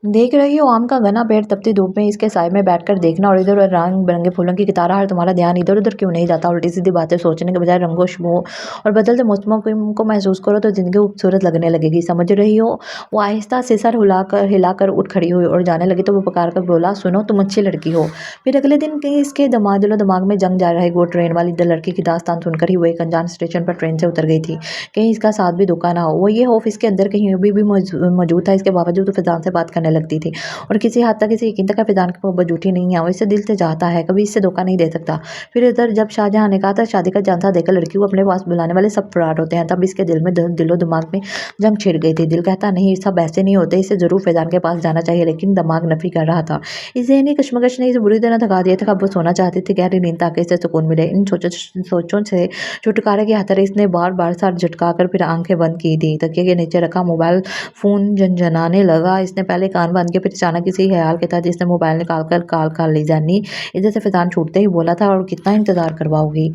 देख रही हो आम का घना पेड़, तपती धूप में इसके साए में बैठकर देखना और इधर रंग-बिरंगे फूलों की कितारा, तुम्हारा ध्यान इधर-उधर क्यों नहीं जाता? उल्टी-सीधी बातें सोचने के बजाय रंगों, खुशबुओं और बदलते मौसमों को महसूस करो तो ज़िंदगी खूबसूरत लगने लगेगी। समझ रही हो? वो आहिस्ता से सर हिलाकर उठ खड़ी हुई और जाने लगी तो वो पुकार कर बोला, सुनो, तुम अच्छी लड़की हो। फिर अगले दिन कहीं इसके दिलो-दिमाग में जंग जा रही वो ट्रेन वाली लड़की की दास्तान सुनकर ही वो एक अनजान स्टेशन पर ट्रेन से उतर गई थी। कहीं इसका साथ भी धोखा ना हो। वो ये खौफ इसके अंदर कहीं अभी भी मौजूद था। इसके बावजूद वो फ़िज़ान से बात करने लगती थी और किसी हद तक इसे यकीन था कि फ़िज़ान की मोहब्बत झूठी नहीं है। वो इसे दिल से चाहता है, कभी इससे धोखा नहीं दे सकता। फिर इधर जब शाहजहां ने कहा था शादी का झांसा देकर लड़की को अपने पास बुलाने वाले सब फ्रॉड होते हैं, तब इसके दिलो-दिमाग में जंग छिड़ गई थी। दिल कहता नहीं, सब ऐसे नहीं होते, इसे ज़रूर फ़िज़ान के पास जाना चाहिए, लेकिन दिमाग नफ़ी कर रहा था। इस ज़हनी कशमकश ने इसे बुरी तरह थका दिया था। अब वो सोना चाहती थी, गहरी नींद ताकि इसे सुकून मिले। इन सोचों से छुटकारे की खातिर इसने बार-बार सर झटकाकर फिर आँखें बंद की दी। तकिए के नीचे रखा मोबाइल फ़ोन झनझनाने लगा। इसने पहले कान बंद किए, फिर अचानक इसी ख़्याल के तहत इसने मोबाइल निकाल कर कॉल कर ली। जानी, इधर से फ़िज़ान छूटते ही बोला था, और कितना इंतज़ार करवाओगी?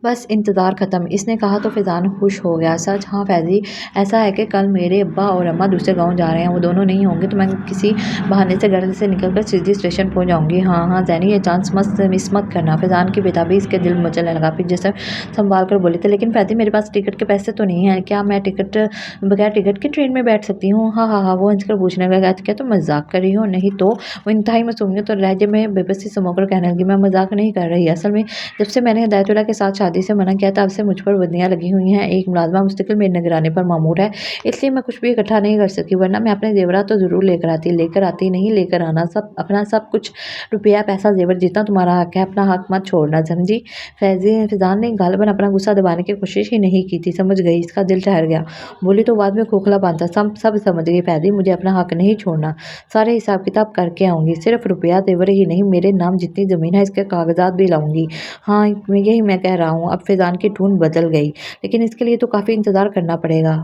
बस इंतज़ार ख़त्म, इसने कहा तो फ़िज़ान खुश हो गया। सच? हाँ फ़ैज़ी, ऐसा है कि कल मेरे अब्बा और अम्मा दूसरे गाँव जा रहे हैं। वो दोनों नहीं होंगे तो मैं किसी बहाने से घर से निकलकर सीधे स्टेशन पहुँच जाऊँगी। हाँ, ज़ैनी, ये चांस मिस मत करना। फ़िज़ान की बेताबी इसके दिल में मचलने लगा। फिर जैसे सँभाल कर बोली थी, लेकिन फ़ैज़ी मेरे पास टिकट के पैसे तो नहीं हैं। क्या मैं बगैर टिकट के ट्रेन में बैठ सकती हूँ? हाँ, वो हँस कर पूछने लगा। क्या तुम मज़ाक कर रही हो? नहीं तो। वो इंतहाई मासूमियत और लहजे में बेबसी समाकर कहने लगी, मैं मज़ाक नहीं कर रही। असल में जब से मैंने हिदायतुल्लाह के साथ शादी से मना किया तब से मुझ पर बंदियाँ लगी हुई हैं। एक मुलाज़िमा मुस्तकिल मेरी निगरानी पर मामूर है, इसलिए मैं कुछ भी इकट्ठा नहीं कर सकी, वरना मैं अपने ज़ेवरात तो ज़रूर लेकर आती नहीं, लेकर आना अपना सब कुछ, रुपया, पैसा, ज़ेवर जितना तुम्हारा हक है, अपना हक मत छोड़ना, समझी? फ़िज़ान ने गालिबन अपना गुस्सा दबाने की कोशिश ही नहीं की थी। समझ गई, इसका दिल ठहर गया। बोली तो बाद में खोखलापन था। सब समझ गई फ़ैज़ी, मुझे अपना हक नहीं छोड़ना। सारे हिसाब किताब करके आऊँगी। सिर्फ़ रुपया, ज़ेवर ही नहीं, मेरे नाम जितनी ज़मीन है इसके कागज़ात भी लाऊँगी। हाँ, यही मैं कह रहा हूँ। अब फ़िज़ान की टोन बदल गई, लेकिन इसके लिए तो काफ़ी इंतज़ार करना पड़ेगा।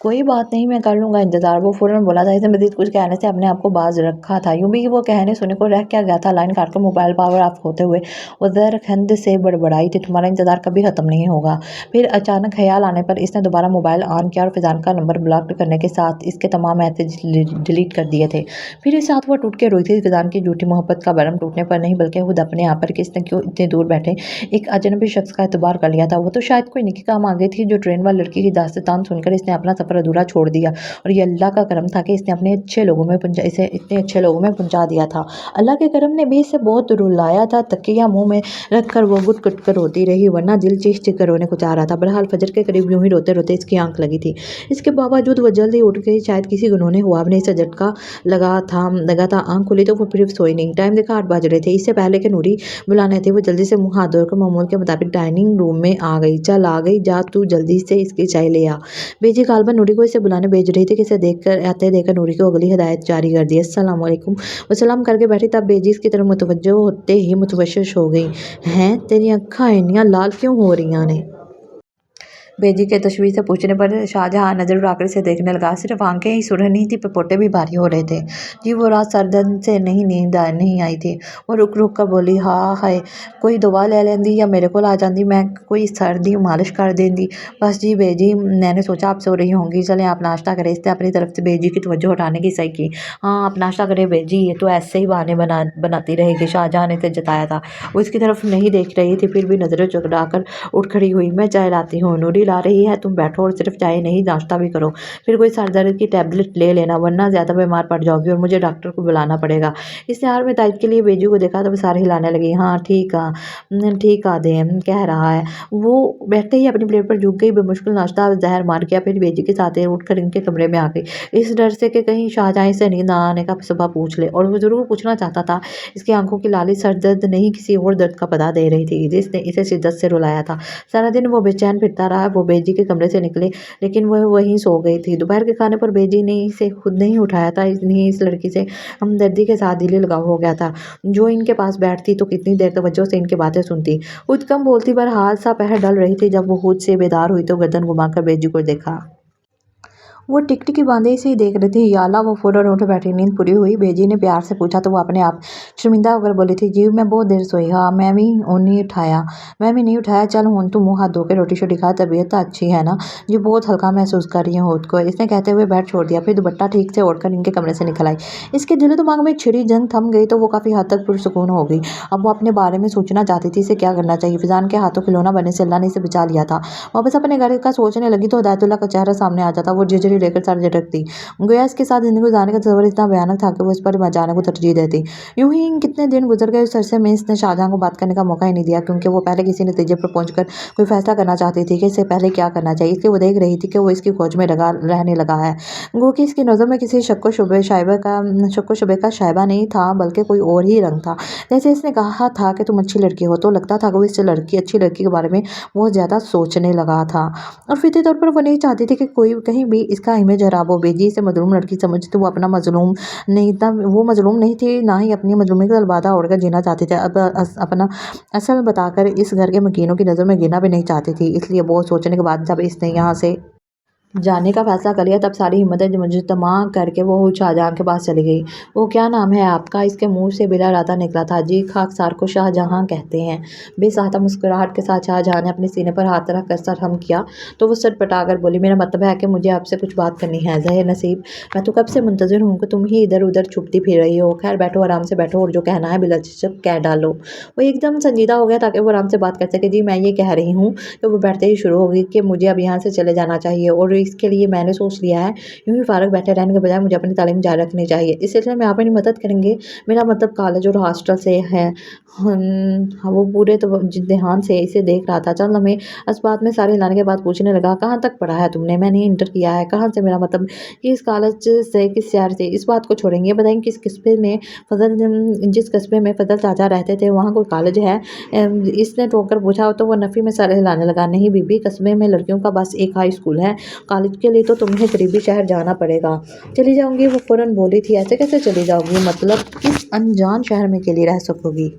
कोई बात नहीं, मैं कर लूँगा इंतज़ार। वो फ़ौरन बोला था। इसे मज़ीद कुछ कहने से अपने आप को बाज़ रखा था। यूँ भी वो कहने सुने को रह क्या गया था। लाइन काटकर मोबाइल पावर ऑफ होते हुए वो ज़रख़ंद से बड़बड़ाई थी, तुम्हारा इंतज़ार कभी ख़त्म नहीं होगा। फिर अचानक ख़्याल आने पर इसने दोबारा मोबाइल ऑन किया और फ़िज़ान का नंबर ब्लॉक करने के साथ इसके तमाम मैसेज डिलीट कर दिए थे। फिर इस साथ वो टूट के रोई थी। फ़िज़ान की झूठी मोहब्बत का भरम टूटने पर नहीं, बल्कि खुद अपने आप पर कि इसने क्यों इतने दूर बैठे एक अजनबी शख्स का एतबार कर लिया था। वो तो शायद कोई नेकी काम आ गई थी, जो ट्रेन वाली लड़की की दास्तान सुनकर इसने अपना सफ़र पर अधूरा छोड़ दिया। और ये अल्लाह का करम था कि इसने अपने अच्छे लोगों में इसे इतने अच्छे लोगों में पहुंचा दिया था। अल्लाह के करम ने भी इसे बहुत रुलाया था। तकिया मुंह में रखकर वो गुट गुट कर रोती रही, वरना दिल चीख चीख कर रोने को चाह रहा था। बहरहाल फजर के करीब यूं ही रोते रोते इसकी आंख लगी थी। इसके बावजूद वो जल्दी उठ गई। शायद किसी उन्होंने हुआवने से झटका लगा था। आंख खुली तो वो फिर सोई नहीं। टाइम देखा 8 बज रहे थे। इससे पहले के नूरी बुलाने थे, वो जल्दी से मुंह हाथ धोकर मामूल के मुताबिक डाइनिंग रूम में आ गई। चल आ गई, जा तू जल्दी से इसकी चाय ले आ। बेजी गालबन नूरी को इसे बुलाने भेज रही थी कि इसे देखकर नूरी को अगली हिदायत जारी कर दी। अस्सलाम वालेकुम। वो सलाम करके बैठी, तब बेजी इसकी तरफ मुतवज्जो होते ही मुतवशिश हो गई। हैं, तेरी अक्खां इन्नियां लाल क्यों हो रही ने? बेजी के तशवीश से पूछने पर शाहजहां नजर उड़ाकर इसे देखने लगा। सिर्फ आंखें ही सुरह नहीं थी, पपोटे भी भारी हो रहे थे। जी वो रात सरदर्द से नींद नहीं आई थी। वो रुक रुक कर बोली, हाँ हाय, कोई दवा ले लेंदी या मेरे को आ जाती, मैं कोई सर्दी मालिश कर देंदी। बस जी बेजी, मैंने सोचा आप सो रही होंगी, चले आप नाश्ता करें। इसने अपनी तरफ से बेजी की तवज्जो हटाने की सही की। हाँ आप नाश्ता करें बेजी, ये तो ऐसे ही बहाने बनाती रहेगी, शाहजहां ने इसे जताया था। वो इसकी तरफ नहीं देख रही थी, फिर भी नजरें चुराकर उठ खड़ी हुई। मैं चाय लाती हूँ, नूरी ला रही है, तुम बैठो और सिर्फ चाय नहीं नाश्ता भी करो। फिर कोई सर दर्द की टैबलेट ले लेना, वरना ज़्यादा बीमार पड़ जाओगी और मुझे डॉक्टर को बुलाना पड़ेगा। इसने हार में तायद के लिए बेजू को देखा तो वो सारे हिलाने लगी। हाँ ठीक आ दे कह रहा है। वो बैठते ही अपनी प्लेट पर झुक गई, बेमुश्किल नाश्ता जहर मार गया। फिर बेजी के साथ उठकर इनके कमरे में आ गई, इस डर से कि कहीं शाहजहां से नींद ना आने का सबब पूछ ले। और वो जरूर पूछना चाहता था। इसकी आंखों की लाली सर दर्द नहीं, किसी और दर्द का पता दे रही थी जिसने इसे शिद्दत से रुलाया था। सारा दिन वो बेचैन फिरता रहा। वो बेजी के कमरे से निकले, लेकिन वह वहीं सो गई थी। दोपहर के खाने पर बेजी ने इसे खुद नहीं उठाया था, इसलिए इस लड़की से हमदर्दी के साथ दिली लगाव हो गया था, जो इनके पास बैठती तो कितनी देर तवज्जो से इनकी बातें सुनती। खुद कम बोलती पर हाल सा पहर डल रही थी। जब वो खुद से बेदार हुई तो गर्दन घुमाकर बेजी को देखा। वो टिकटिकी बांधे से ही देख रही थी। याला वो फौरन उठ बैठी। नींद पूरी हुई? बेजी ने प्यार से पूछा तो वो अपने आप शर्मिंदा होकर बोली थी, जी मैं बहुत देर सोई। हाँ मैं भी नहीं उठाया। चल हूँ तू मुँह हाथ धो के रोटी शोटी खा, तबीयत तो अच्छी है ना? जी बहुत हल्का महसूस कर रही हूँ खुद को, इसने कहते हुए बेड छोड़ दिया। फिर दुपट्टा ठीक से ओढ़कर इनके कमरे से निकल आई। इसके दिलो दिमाग में छिड़ी जंग थम गई तो वो काफ़ी हद तक पुरसुकून हो गई। अब वो अपने बारे में सोचना चाहती थी, इसे क्या करना चाहिए। फिजान के हाथों खिलौना बनने से अल्लाह ने इसे बचा लिया था। वापस अपने घर का सोचने लगी तो हिदायतुल्लाह का चेहरा सामने आ जाता। वो झिझरी लेकर सर झटकती। गोया इसके साथ जिंदगी गुजारने का तस्वर इतना भयानक था कि वो इस पर मर जाने को तरजीह देती। यूं ही कितने दिन गुजर गए। उस अरसे में इसने शाहजहां को बात करने का मौका ही नहीं दिया, क्योंकि वो पहले किसी नतीजे पर पहुंचकर कोई फैसला करना चाहती थी कि इससे पहले क्या करना चाहिए। इसलिए वो देख रही थी कि वो इसकी खोज में रहने लगा है। गो कि इसकी नज़र में किसी शक्को शुबे का शायबा नहीं था, बल्कि कोई और ही रंग था। जैसे इसने कहा था कि तुम अच्छी लड़की हो, तो लगता था कि वो इस अच्छी लड़की के बारे में बहुत ज़्यादा सोचने लगा था। और फितरी तौर पर वो नहीं चाहती थी कि कोई कहीं भी इसका इमेज खराब हो। बेजी से मजलूम लड़की समझती, तो वो अपना मजलूम नहीं था। वो मजलूम नहीं थी, ना ही अपनी मजलूमी का अलबादा ओढ़कर जीना चाहती थी। अब अपना असल बताकर इस घर के मकीनों की नज़र में गिरना भी नहीं चाहती थी। इसलिए बहुत सोचने के बाद जब इसने यहाँ से जाने का फैसला कर लिया, तब सारी हिम्मतें मुजतमा करके वो शाहजहां के पास चली गई। वो क्या नाम है आपका? इसके मुंह से बिला राता निकला था। जी खाकसार को शाहजहां कहते हैं। बेसाहता मुस्कुराहट के साथ शाहजहां ने अपने सीने पर हाथ रख कर सरहम किया तो वो सटपटाकर बोली, मेरा मतलब है कि मुझे आपसे कुछ बात करनी है। ज़ाहिर नसीब, मैं तो कब से मुंतजिर हूँ कि तुम ही इधर उधर छुपती फिर रही हो। खैर बैठो, आराम से बैठो और जो कहना है बिला झिझक कह डालो। वो एकदम संजीदा हो गया ताकि वो आराम से बात कर सके। जी मैं ये कह रही हूँ कि वो बैठते ही शुरू होगी कि मुझे अब यहाँ से चले जाना चाहिए, और इसके लिए मैंने सोच लिया है यूं ही फारग बैठे रहने के बजाय मुझे अपनी तालीम जारी रखनी चाहिए। इस सिलसिले में आप मेरी मदद करेंगे? मेरा मतलब कॉलेज और हॉस्टल से है। वो पूरे तो ध्यान से इसे देख रहा था। चल हमें अस्बात में सारे लाने के बाद पूछने लगा, कहाँ तक पढ़ा है तुमने? मैंने इंटर किया है। कहाँ से? मेरा मतलब कि इस कॉलेज से, किस शहर से? इस बात को छोड़ेंगे, बताएंगे जिस कस्बे में फजल चाचा रहते थे वहाँ कोई कॉलेज है? इसने टोकर पूछा तो वो नफ़ी में सर हिलाने लगा। नहीं बीबी, कस्बे में लड़कियों का बस एक हाई स्कूल है, कॉलेज के लिए तो तुम्हें करीबी शहर जाना पड़ेगा। चली जाऊंगी? वो फौरन बोली थी। ऐसे कैसे चली जाओगी? मतलब किस अनजान शहर में अकेली रह सकोगी?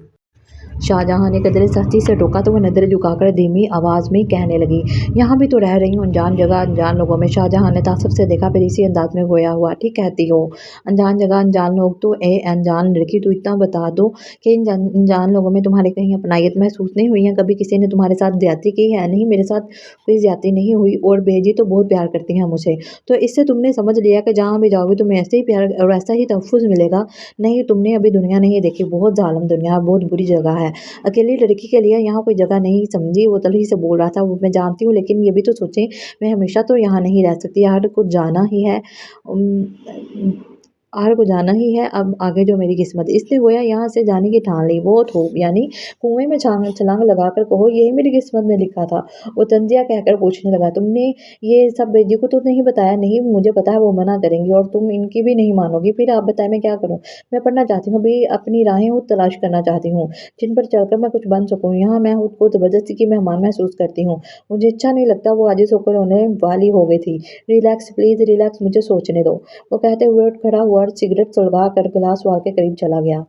शाहजहां ने कदरे सख्ती से टोका तो वह नजरें झुकाकर धीमी आवाज में कहने लगी, यहाँ भी तो रह रही हूँ, अनजान जगह अनजान लोगों में। शाहजहां ने तासुब से देखा, फिर इसी अंदाज में गोया हुआ, ठीक कहती हो, अनजान जगह अनजान लोग। तो ए अनजान लड़की, तू इतना बता दो कि इन अनजान लोगों में तुम्हारे कहीं अपनायत महसूस नहीं हुई है? कभी किसी ने तुम्हारे साथ ज्यादती की है? नहीं, मेरे साथ कोई ज्यादती नहीं हुई, और बेजी तो बहुत प्यार करती हैं मुझे। तो इससे तुमने समझ लिया कि जहाँ भी जाओगे तुम्हें ऐसे ही प्यार और ऐसा ही तहफ़्फ़ुज़ मिलेगा? नहीं, तुमने अभी दुनिया नहीं देखी, बहुत जालिम दुनिया, बहुत बुरी जगह है। है। अकेली लड़की के लिए यहाँ कोई जगह नहीं समझी, वो तभी से बोल रहा था, वो मैं जानती हूँ, लेकिन ये भी तो सोचें, मैं हमेशा तो यहाँ नहीं रह सकती, हर को जाना ही है। आहार को जाना ही है, अब आगे जो मेरी किस्मत। इसने गोया यहाँ से जाने की ठान ली। वो तो यानी कुएं में छलांग लगाकर कहो, यही मेरी किस्मत में लिखा था। वो तंजिया कहकर पूछने लगा, तुमने ये सब बेजी को तो नहीं बताया? नहीं, मुझे पता है वो मना करेंगी और तुम इनकी भी नहीं मानोगी। फिर आप बताएं मैं क्या करूँ? मैं पढ़ना चाहती हूँ, अभी अपनी राहें खुद तलाश करना चाहती हूँ, जिन पर चलकर मैं कुछ बन सकूँ। यहाँ मैं खुद को जबरदस्ती की मेहमान महसूस करती हूँ। मुझे अच्छा नहीं लगता। वो आजिज़ होकर होने वाली हो गई थी। रिलैक्स प्लीज़ रिलैक्स, मुझे सोचने दो। वो कहते हुए उठ खड़ा हुआ और सिगरेट सुलगा कर गिलास वाल के करीब चला गया।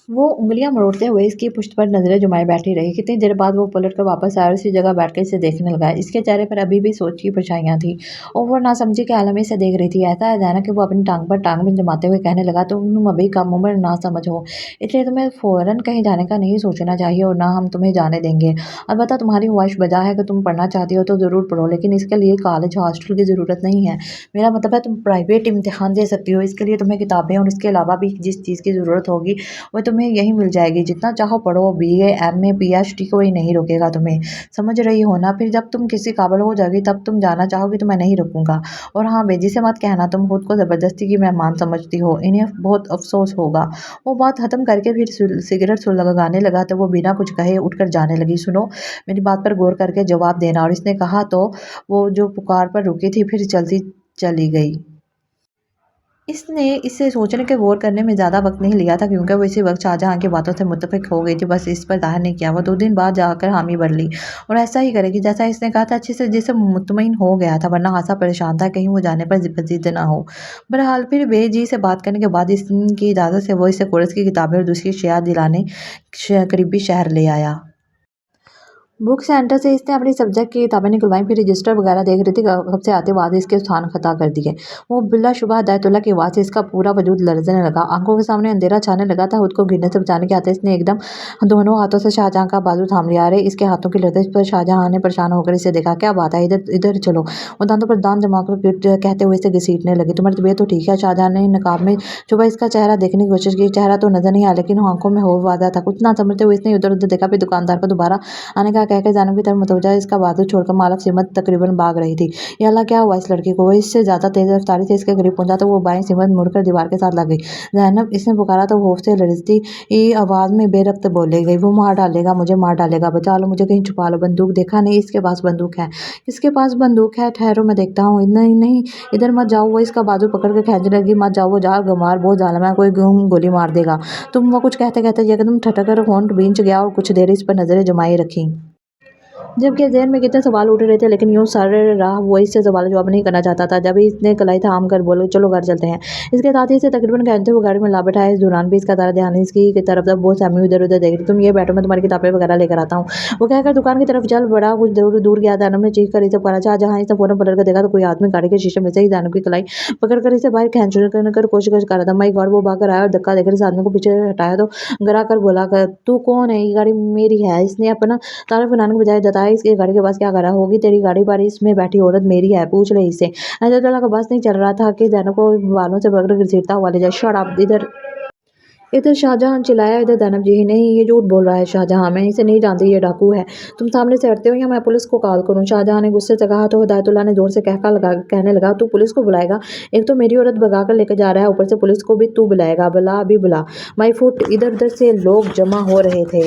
वो उँगलियाँ मरोड़ते हुए इसकी पुश्त पर नज़रें जुमाए बैठी रही। कितनी देर बाद वो पलट कर वापस आया और उसी जगह बैठकर इसे देखने लगा। इसके चेहरे पर अभी भी सोच की परछाइयाँ थीं और वो नासमझी के आलम में इसे देख रही थी। ऐसा है ज़ैनब कि वो अपनी टाँग पर टाँग में जमाते हुए कहने लगा, तुम अभी कम उम्र नासमझ हो, इसलिए तुम्हें फ़ौरन कहीं जाने का नहीं सोचना चाहिए और ना हम तुम्हें जाने देंगे। अलबत्ता तुम्हारी ख्वाहिश बजा है कि तुम पढ़ना चाहती हो तो ज़रूर पढ़ो, लेकिन इसके लिए कॉलेज हॉस्टल की ज़रूरत नहीं है। मेरा मतलब है तुम प्राइवेट इम्तिहान दे सकती हो। इसके लिए तुम्हें किताबें और इसके अलावा भी जिस चीज़ की ज़रूरत होगी वो तुम्हें यहीं मिल जाएगी। जितना चाहो पढ़ो, बीए, एमए, पीएचडी कोई नहीं रोकेगा तुम्हें। समझ रही हो ना? फिर जब तुम किसी काबिल हो जाओगी तब तुम जाना चाहोगी तो मैं नहीं रोकूंगा। और हाँ, बेजी से मत कहना तुम खुद को ज़बरदस्ती की मेहमान समझती हो, इन्हें बहुत अफसोस होगा। वो बात खत्म करके फिर सिगरेट लगाने लगा तो वो बिना कुछ कहे उठकर जाने लगी। सुनो, मेरी बात पर गौर करके जवाब देना। और इसने कहा तो वो जो पुकार पर रुकी थी फिर चलती चली गई। इसने इसे सोचने के गौर करने में ज़्यादा वक्त नहीं लिया था, क्योंकि वो इसी वक्त शाहजहाँ की बातों से मुत्तफ़िक हो गई थी। बस इस पर ज़ाहिर नहीं किया। वो 2 दिन बाद जाकर हामी भर ली और ऐसा ही करेगी जैसा इसने कहा था, अच्छे से जिसे मुतमईन हो गया था, वरना आसा परेशान था कहीं वो जाने पर ज़िद ना हो। बहरहाल फिर बेजी से बात करने के बाद इसकी इजाज़त से वो इसे कोर्स की किताबें और दूसरी अशिया दिलाने करीबी शहर ले आया। बुक सेंटर से इसने अपनी सब्जेक्ट की किताबें निकलवाई, फिर रजिस्टर वगैरह देख रही थी, कब से आते बाद इसके स्थान खता कर दिए। वो बिलाशुबह हिदायतुल्लाह की आवाज़ से इसका पूरा वजूद लरज़ने लगा। आंखों के सामने अंधेरा छाने लगा था। खुद को गिरने से बचाने के हाथ इसने एकदम दोनों हाथों से शाहजहाँ का बाजू थाम लिया। अरे, इसके हाथों की लर्जिश पर शाहजहाँ ने परेशान होकर इसे देखा। क्या बात है, इधर इधर चलो। वो दांतों पर दांत जमा कर कहते हुए इसे घसीटने लगी। तुम्हारी तबीयत तो ठीक है? शाहजहाँ ने नकाब में छुपा इसका चेहरा देखने की कोशिश की। चेहरा तो नजर नहीं आया, लेकिन आंखों में हो वादा था। कुछ ना समझते हुए इसने इधर उधर देखा, फिर दुकानदार को दोबारा आने का कहकर जानब की तरफ मुतवज्जा इसका बाजू छोड़कर मालक सिमत तकरीबन भाग रही थी। या अल्लाह, क्या हुआ इस लड़की को? वो इससे ज़्यादा तेज रफ्तारी से इसके करीब पहुंचा तो वो बाएं सिमत मुड़कर दीवार के साथ लग गई। ज़ैनब, इसने पुकारा तो खौफ से लरजती आवाज़ में बेरब्त बोले गई, वो मार डालेगा मुझे, मार डालेगा, बचा लो मुझे, कहीं छुपा लो। बंदूक देखा नहीं? इसके पास बंदूक है। किसके पास बंदूक है? ठहरो मैं देखता हूँ। नहीं नहीं, इधर मत जाओ। वो इसका बाजू पकड़ के खींचने लगी। मत जाओ, वो जा गमार बहुत जालिम है, कोई गोली मार देगा। तुम वो कुछ कहते कहते एकदम ठटकर होंठ भींच गया और कुछ देर इस पर नजरें जमाई रखी, जबकि ज़हन में कितने सवाल उठ रहे थे, लेकिन यूँ सर राह वो इससे सवाल जवाब नहीं करना चाहता था। जब इसने कलाई थाम कर बोले, चलो घर चलते हैं। इसके साथ ही इसे तकरीबन कहते हुए गाड़ी में ला बैठाया। इस दौरान भी इसका सारा ध्यान इसकी की तरफ था। बहुत सहमी इधर उधर देख रही। तुम ये बैठो, मैं तुम्हारी किताबें वगैरह लेकर आता हूँ। वो कहकर दुकान की तरफ चल बड़ा। कुछ दूर दूर गया जानब ने चीख कर इसे पुकारा। जहाँ इसे फौरन पलट कर देखा तो कोई आदमी गाड़ी के शीशे में से ही जानब की कलाई पकड़ कर इसे बाहर खींचने कर कोशिश कर रहा था। माई गॉड, वो भाग आया और धक्का देकर इस आदमी को पीछे हटाया तो गरा कर बोला, तू कौन है? ये गाड़ी मेरी है। इसने अपना तारीफ बनाने के बजाय बताया, इसकी गाड़ी के पास क्या करा होगी तेरी गाड़ी पर? इसमें बैठी औरत मेरी है, पूछ ले इससे। अल्लाह का बस नहीं चल रहा था कि ज़ैनब को बालों से पकड़ घसीटता हुआ ले जाए। Shut up. इधर इधर शाहजहां चिल्लाया। इधर ज़ैनब, जी नहीं, ये झूठ बोल रहा है शाहजहां, मैं इसे नहीं जानती, ये डाकू है। तुम सामने से हटते हो या मैं पुलिस को कॉल करूं? शाहजहां ने गुस्से से कहा तो हिदायतुल्लाह ने जोर से कहने लगा, तू पुलिस को बुलाएगा? एक तो मेरी औरत भगा कर लेकर जा रहा है, ऊपर से पुलिस को भी तू बुलाएगा? बुला, अभी बुला। My foot. इधर उधर से लोग जमा हो रहे थे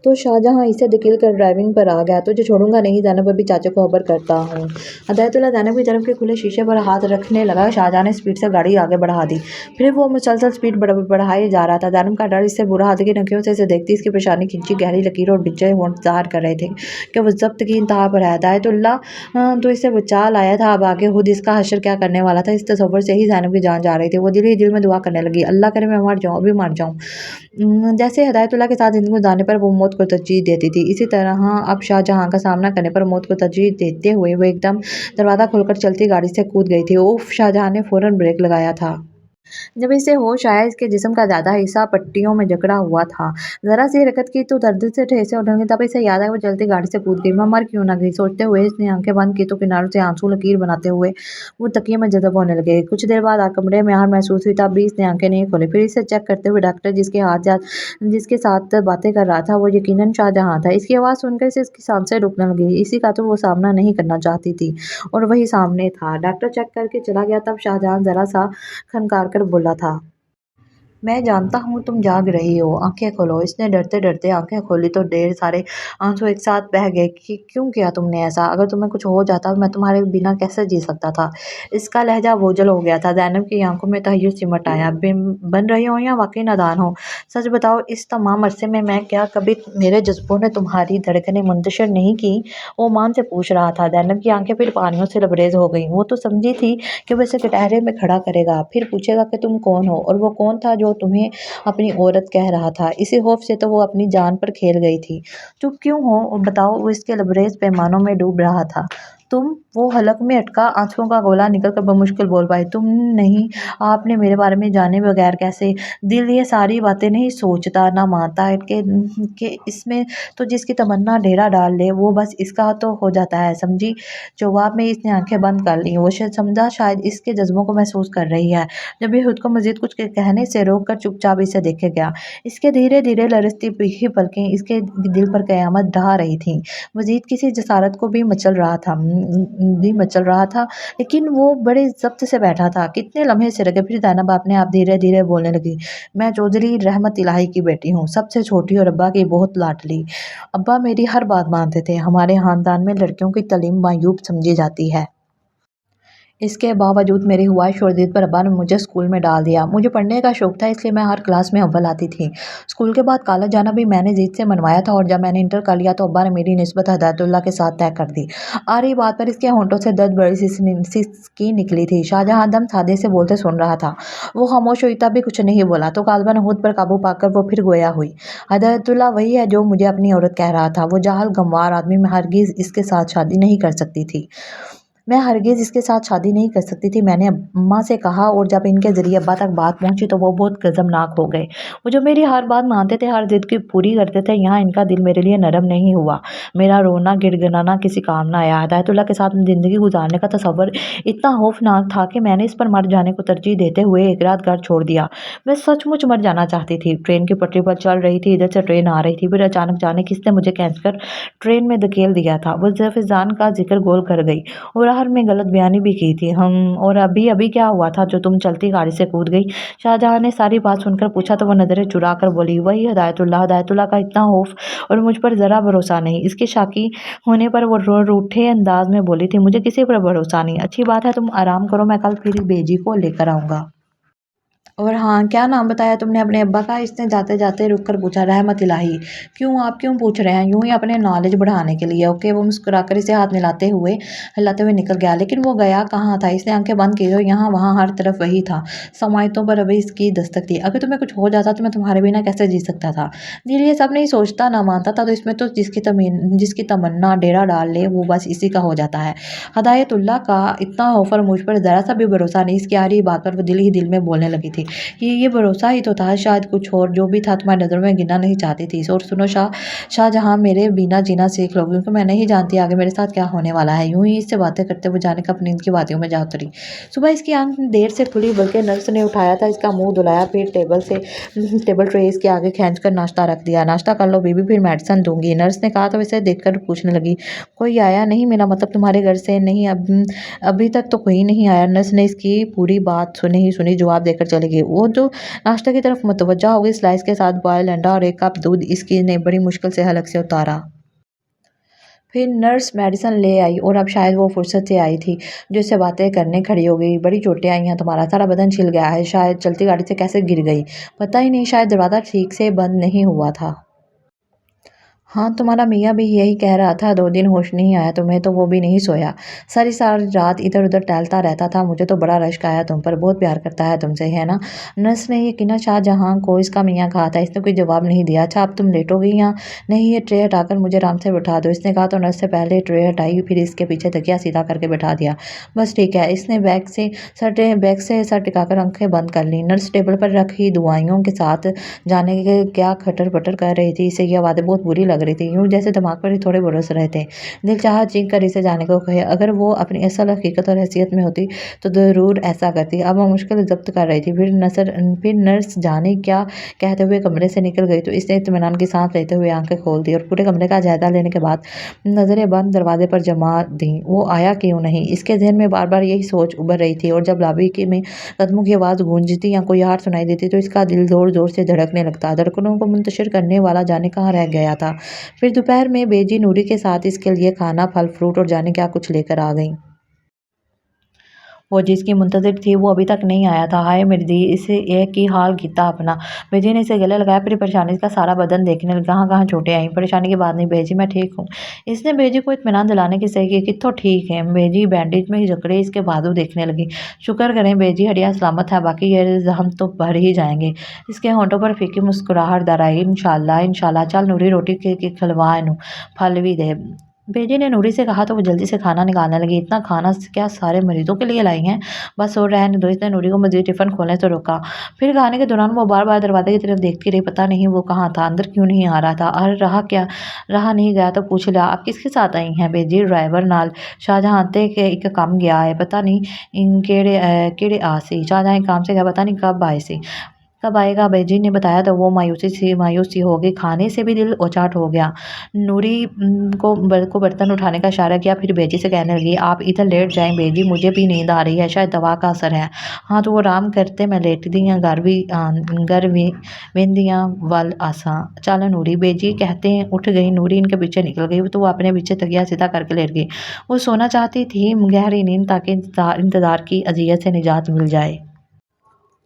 तो शाहजहां इसे धकेल कर ड्राइविंग पर आ गया। तुझे छोड़ूंगा नहीं ज़ैनब, अभी चाचा को खबर करता हूँ। हिदायतुल्लाह ज़ैनब की तरफ के खुले शीशे पर हाथ रखने लगा। शाहजहां ने स्पीड से गाड़ी आगे बढ़ा दी। फिर वो मुसलसल स्पीड बढ़ाए जा रहा था। ज़ैनब का डर इससे बुरा हाथ की नखियों से इसे देखती इसकी परेशानी खिंची गहरी लकीर और बिच्चे होंठ ज़ाहिर कर रहे थे कि वो जब्त की इंतहा पर है। हिदायतुल्लाह तो इसे बचा लाया था, अब आगे खुद इसका हशर क्या करने वाला था, इस तसव्वुर से ही ज़ैनब की जान जा रही थी। वो दिल ही दिल में दुआ करने लगी, अल्लाह करे मैं मर जाऊँ, अभी मर जाऊँ। जैसे हिदायतुल्लाह के साथ ज़िंदगी गुज़ारने पर वो मौत को तरजीह देती थी, इसी तरह अब शाहजहां का सामना करने पर मौत को तरजीह देते हुए वो एकदम दरवाज़ा खोलकर चलती गाड़ी से कूद गई थी। उफ! शाहजहां ने फ़ौरन ब्रेक लगाया था। जब इसे होश आया इसके जिस्म का ज़्यादा हिस्सा पट्टियों में जकड़ा हुआ था। ज़रा सी हरकत की तो दर्द से ठेसे उठने लगे, तब इसे याद आया वो चलती गाड़ी से कूद गई, मैं मर क्यों ना गई। सोचते हुए इसने आंखें बंद की तो किनारों से आंसू लकीर बनाते हुए वो तकिए में जज़ब होने लगे। कुछ देर बाद कमरे में आहट महसूस हुई, तब भी इसने आंखें नहीं खोली। फिर इसे चेक करते हुए डॉक्टर जिसके साथ बातें कर रहा था वो यकीनन शाहजहां था। इसकी आवाज़ सुनकर इसे इसकी सांसें रुकने लगी। इसी का तो वो सामना नहीं करना चाहती थी और वही सामने था। डॉक्टर चेक करके चला गया, तब शाहजहां ज़रा सा खनकार कर बोला था, मैं जानता हूँ तुम जाग रही हो, आंखें खोलो। इसने डरते-डरते आंखें खोली तो ढेर सारे आंसू एक साथ बह गए। कि क्यों किया तुमने ऐसा? अगर तुम्हें कुछ हो जाता मैं तुम्हारे बिना कैसे जी सकता था? इसका लहजा बोझल हो गया था। ज़ैनब की आंखों में तहय्युस सिमट आया। बन रही हो या वाकई नादान हो? सच बताओ, इस तमाम अरसे में मैं क्या कभी मेरे जज्बों ने तुम्हारी धड़कनें मुंतशिर नहीं की? वो मान से पूछ रहा था। ज़ैनब की आंखें फिर पानियों से लबरेज हो गईं। वो तो समझी थी कि वो इसे कटहरे में खड़ा करेगा, फिर पूछेगा कि तुम कौन हो, और वो कौन था जो तुम्हें अपनी औरत कह रहा था। इसी खौफ से तो वो अपनी जान पर खेल गई थी। चुप क्यों हो और बताओ? वो इसके लबरेज पैमानों में डूब रहा था। तुम? वो हलक में अटका आंसुओं का गोला निकल कर बमुश्किल बोल पाई। तुम नहीं, आपने मेरे बारे में जाने बगैर कैसे? दिल ये सारी बातें नहीं सोचता, ना मानता है कि इसमें तो जिसकी तमन्ना डेरा डाल ले वो बस इसका तो हो जाता है, समझी? जवाब में इसने आंखें बंद कर ली। वो समझा शायद इसके जज्बों को महसूस कर रही है। जब भी खुद को मजीद कुछ कहने से रोक कर चुपचाप इसे देखे गया। इसके धीरे धीरे लरजती हुई पलकें इसके दिल पर कयामत ढा रही थीं। मजीद किसी जसारत को भी मचल रहा था, लेकिन वो बड़े जब्त से बैठा था। कितने लम्हे से लगे, फिर ज़ैनब अपने आप धीरे धीरे बोलने लगी, मैं चौधरी रहमत इलाही की बेटी हूँ, सबसे छोटी और अब्बा की बहुत लाडली। अब्बा मेरी हर बात मानते थे। हमारे खानदान में लड़कियों की तालीम मायूब समझी जाती है। इसके बावजूद मेरी ख्वाहिश और ज़िद पर अब्बा ने मुझे स्कूल में डाल दिया। मुझे पढ़ने का शौक था, इसलिए मैं हर क्लास में अव्वल आती थी। स्कूल के बाद कॉलेज जाना भी मैंने ज़िद से मनवाया था, और जब मैंने इंटर कर लिया तो अब्बा ने मेरी निस्बत हिदायतुल्लाह के साथ तय कर दी। आ रही बात पर इसके होंठों से दर्द बड़ी सिसकी निकली थी। शाहजहां दम सादे से बोलते सुन रहा था। वो खामोश हुई, तब भी कुछ नहीं बोला तो गालिबन खुद पर काबू पाकर वो फिर गोया हुई। हिदायतुल्लाह वही है जो मुझे अपनी औरत कह रहा था। वो जाहल गंवार आदमी, मैं हरगिज़ इसके साथ शादी नहीं कर सकती थी। मैं हरगिज़ इसके साथ शादी नहीं कर सकती थी, मैंने अम्मा से कहा, और जब इनके ज़रिए अब्बा तक बात पहुंची तो वो बहुत गज़बनाक हो गए। वो जो मेरी हर बात मानते थे, हर ज़िद की पूरी करते थे, यहाँ इनका दिल मेरे लिए नरम नहीं हुआ। मेरा रोना गिड़गिड़ाना किसी काम ना आया। हिदायतुल्लाह के साथ ज़िंदगी गुजारने का तसव्वुर इतना खौफनाक था कि मैंने इस पर मर जाने को तरजीह देते हुए एक रात घर छोड़ दिया। मैं सचमुच मर जाना चाहती थी। ट्रेन की पटरी पर चल रही थी, इधर से ट्रेन आ रही थी, फिर अचानक जाने किसने मुझे खींचकर ट्रेन में धकेल दिया था। वो ज़फ़िज़ान का जिक्र गोल कर गई और आहर में गलत बयानी भी की थी। हम और अभी अभी क्या हुआ था जो तुम चलती गाड़ी से कूद गई? शाहजहां ने सारी बात सुनकर पूछा तो वह नज़रें चुरा कर बोली, वही हिदायतुल्लाह का इतना खौफ और मुझ पर ज़रा भरोसा नहीं। इसके शाकी होने पर वो रूठे अंदाज में बोली थी, मुझे किसी पर भरोसा नहीं। अच्छी बात है, तुम आराम करो, मैं कल फिर बेजी को लेकर आऊँगा। और हाँ, क्या नाम बताया तुमने अपने अब्बा का? इसने जाते-जाते रुक कर पूछा। रहमत इलाही। क्यों, आप क्यों पूछ रहे हैं? यूँ ही अपने नॉलेज बढ़ाने के लिए। ओके, वो मुस्कुराकर इसे हाथ हिलाते हुए निकल गया। लेकिन वो गया कहाँ था? इसने आंखें बंद की तो यहाँ वहाँ हर तरफ वही था। समाइतों पर अभी इसकी दस्तक थी। अगर तुम्हें कुछ हो जाता तो मैं तुम्हारे बिना कैसे जी सकता था? दिल ये सब नहीं सोचता, ना मानता था, तो इसमें तो जिसकी तमन्ना डेरा डाल ले वो बस इसी का हो जाता है। हिदायतुल्लाह का इतना खौफ और मुझ पर ज़रा सा भी भरोसा नहीं। इसकी आ रही बात पर वो दिल ही दिल में बोलने लगी थी, ये भरोसा ही तो था, शायद कुछ और जो भी था तुम्हारी नज़रों में गिनना नहीं चाहती थी। और सुनो शाहजहां, मेरे बिना जीना सीख लो, क्योंकि मैं नहीं जानती आगे मेरे साथ क्या होने वाला है। यूं ही इससे बातें करते हुए जाने का अपनी नींद की वादियों में जा उतरी। सुबह इसकी आंख देर से खुली, बल्कि नर्स ने उठाया था, इसका मुंह धुलाया, फिर टेबल ट्रे इसके आगे खींच कर नाश्ता रख दिया। नाश्ता कर लो बीबी, फिर मेडिसिन दूंगी, नर्स ने कहा तो इसे देखकर पूछने लगी, कोई आया नहीं? मेरा मतलब तुम्हारे घर से नहीं? अभी तक तो कोई नहीं आया। नर्स ने इसकी पूरी बात सुनी जवाब देकर चली गई। वो जो नाश्ते की तरफ मुतवज्जा हो गई। स्लाइस के साथ बॉयल अंडा और एक कप दूध इसकी ने बड़ी मुश्किल से हलक से उतारा। फिर नर्स मेडिसिन ले आई और अब शायद वो फुर्सत से आई थी जो इससे बातें करने खड़ी हो गई। बड़ी चोटें आई हैं तुम्हारा, सारा बदन छिल गया है, शायद चलती गाड़ी से कैसे गिर गई, पता ही नहीं, शायद दरवाज़ा ठीक से बंद नहीं हुआ था। हाँ, तुम्हारा मियाँ भी यही कह रहा था, 2 दिन होश नहीं आया तुम्हें तो वो भी नहीं सोया। सारी रात इधर-उधर टहलता रहता था, मुझे तो बड़ा रश्क आया तुम पर, बहुत प्यार करता है तुमसे, है ना? नर्स ने यकीनन शाहजहाँ को इसका मियाँ कहा था, इसने कोई जवाब नहीं दिया। अच्छा अब तुम लेटोगी या नहीं ये ट्रे हटाकर मुझे आराम से बिठा दो, इसने कहा तो नर्स ने पहले ट्रे हटाई, फिर इसके पीछे तकिया सीधा करके बिठा दिया। बस ठीक है, इसने बैग से सर टिकाकर आँखें बंद कर लीं। नर्स टेबल पर रखी दवाइयों के साथ जाने के क्या खटर-पटर कर रही थी, इसे ये आवाज़ें बहुत बुरी लग रही थी, यूँ जैसे दिमाग पर ही थोड़े बरस रहे थे। दिल चाहा चीख कर इसे जाने को कहे, अगर वो अपनी असल हकीकत और हैसियत में होती तो ज़रूर ऐसा करती। अब वो मुश्किल ज़ब्त कर रही थी। फिर नर्स जाने क्या कहते हुए कमरे से निकल गई तो इसने इत्मीनान की सांस लेते हुए आंखें खोल दी और पूरे कमरे का जायजा लेने के बाद नज़रें बंद दरवाजे पर जमा दी। वो आया क्यों नहीं? इसके ज़हन में बार-बार यही सोच उभर रही थी और जब लॉबी में कदमों की आवाज़ गूंजती या कोई हाथ सुनाई देती तो इसका दिल ज़ोर-ज़ोर से धड़कने लगता। धड़कनों को मुंतशिर करने वाला जाने कहाँ रह गया था। फिर दोपहर में बेजी नूरी के साथ इसके लिए खाना, फल, फ्रूट और जाने क्या कुछ लेकर आ गई। वो जिसकी मुंतज़िर थी वो अभी तक नहीं आया था। हाय मेरी दी, इसे एक ही हाल कीता अपना। बेजी ने इसे गले लगाया, फिर परेशानी का सारा बदन देखने लगा। कहाँ-कहाँ चोटें आईं? परेशानी की बात नहीं बेजी, मैं ठीक हूँ। इसने बेजी को इत्मीनान दिलाने की सही की, कित्तो ठीक है। बेजी बैंडेज में ही जकड़े इसके बाजू देखने लगी। शुक्र करें बेजी, हड्डियाँ सलामत है, बाकी ये ज़ख्म तो भर ही जाएंगे। इसके होंठों पर फीकी मुस्कुराहट दर आई। इंशाल्लाह इंशाल्लाह, चल नूरी रोटी के खिलवा इनू, फल भी दे। बेटी ने नूरी से कहा तो वो जल्दी से खाना निकालने लगी। इतना खाना क्या सारे मरीजों के लिए लाई हैं? बस और रहने दो। इसने नूरी को मज़ीद टिफ़िन खोलने से रोका। फिर खाने के दौरान वो बार-बार दरवाजे की तरफ देखती रही। पता नहीं वो कहाँ था, अंदर क्यों नहीं आ रहा था? और रहा नहीं गया तो पूछ लिया, आप किसके साथ आई हैं? बेजी ड्राइवर नाल शाहजहां ते के एक काम गया है, पता नहीं इन केड़े आ सी। शाहजहां एक काम से गया, पता नहीं कब आए सी। कब आएगा? बेजी ने बताया तो वो मायूसी हो गई। खाने से भी दिल उचाट हो गया। नूरी को बर्तन उठाने का इशारा किया, फिर बेजी से कहने लगी, आप इधर लेट जाएं बेजी, मुझे भी नींद आ रही है, शायद दवा का असर है। हाँ तो वो आराम करते मैं लेटदी हाँ, घर वेंदियां वल आसा। चल नूरी, बेजी कहते उठ गई। नूरी इनके पीछे निकल गई तो वो अपने पीछे तकिया सीधा करके लेट गई। वो सोना चाहती थी गहरी नींद, ताकि इंतजार की अजियत से निजात मिल जाए।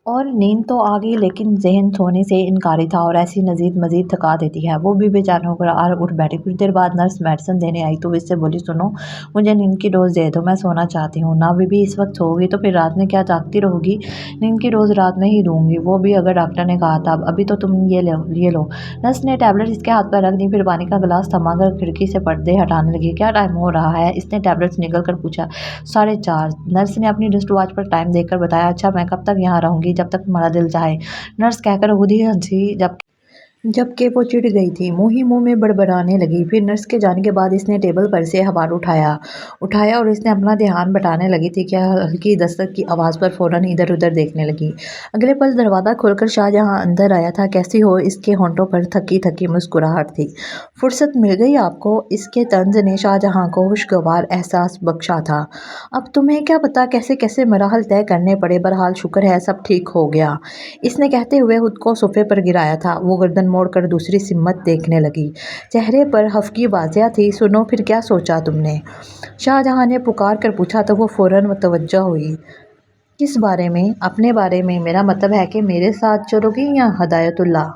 और नींद तो आ गई लेकिन ज़हन सोने से इनकारी था और ऐसी मज़ीद थका देती है। वो भी बेचैन होकर उठ बैठी। कुछ देर बाद नर्स मेडिसिन देने आई तो इससे बोली, सुनो मुझे नींद की डोज़ दे दो, मैं सोना चाहती हूँ ना। बीबी इस वक्त सोओगी तो फिर रात में क्या जागती रहोगी? नींद की डोज़ रात में ही दूंगी, वो भी अगर डॉक्टर ने कहा था। अभी तो तुम ये लो। नर्स ने टैबलेट इसके हाथ पर रख दी, फिर पानी का गिलास थमाकर खिड़की से पर्दे हटाने लगी। क्या टाइम हो रहा है? इसने टैबलेट्स निकल कर पूछा। 4:30। नर्स ने अपनी रिस्ट वॉच पर टाइम देखकर बताया। अच्छा मैं कब तक यहाँ रहूँगी? जब तक तुम्हारा दिल चाहे। नर्स कहकर खुद ही हंसी, जबकि वो चिढ़ गई थी। मुँह ही मुँह में बड़बड़ाने लगी। फिर नर्स के जाने के बाद इसने टेबल पर से अखबार उठाया और इसने अपना ध्यान बटाने लगी थी कि हल्की दस्तक की आवाज़ पर फ़ौरन इधर-उधर देखने लगी। अगले पल दरवाज़ा खोलकर शाहजहां अंदर आया था। कैसी हो? इसके होंठों पर थकी-थकी मुस्कुराहट थी। फुर्सत मिल गई आपको? इसके तंज ने शाहजहां को खुशगवार एहसास बख्शा था। अब तुम्हें क्या पता कैसे-कैसे मराहल तय करने पड़े, बहरहाल शुक्र है सब ठीक हो गया। इसने कहते हुए खुद को सोफे पर गिराया था। वो गर्दन मोड़कर दूसरी सिमत देखने लगी। चेहरे पर हफ़्की वाज़िया थी। सुनो फिर क्या सोचा तुमने? शाहजहां ने पुकार कर पूछा तो वो फ़ौरन मुतवज्जो हुई। किस बारे में? अपने बारे में। मेरा मतलब है कि मेरे साथ चलोगी या हिदायतुल्लाह?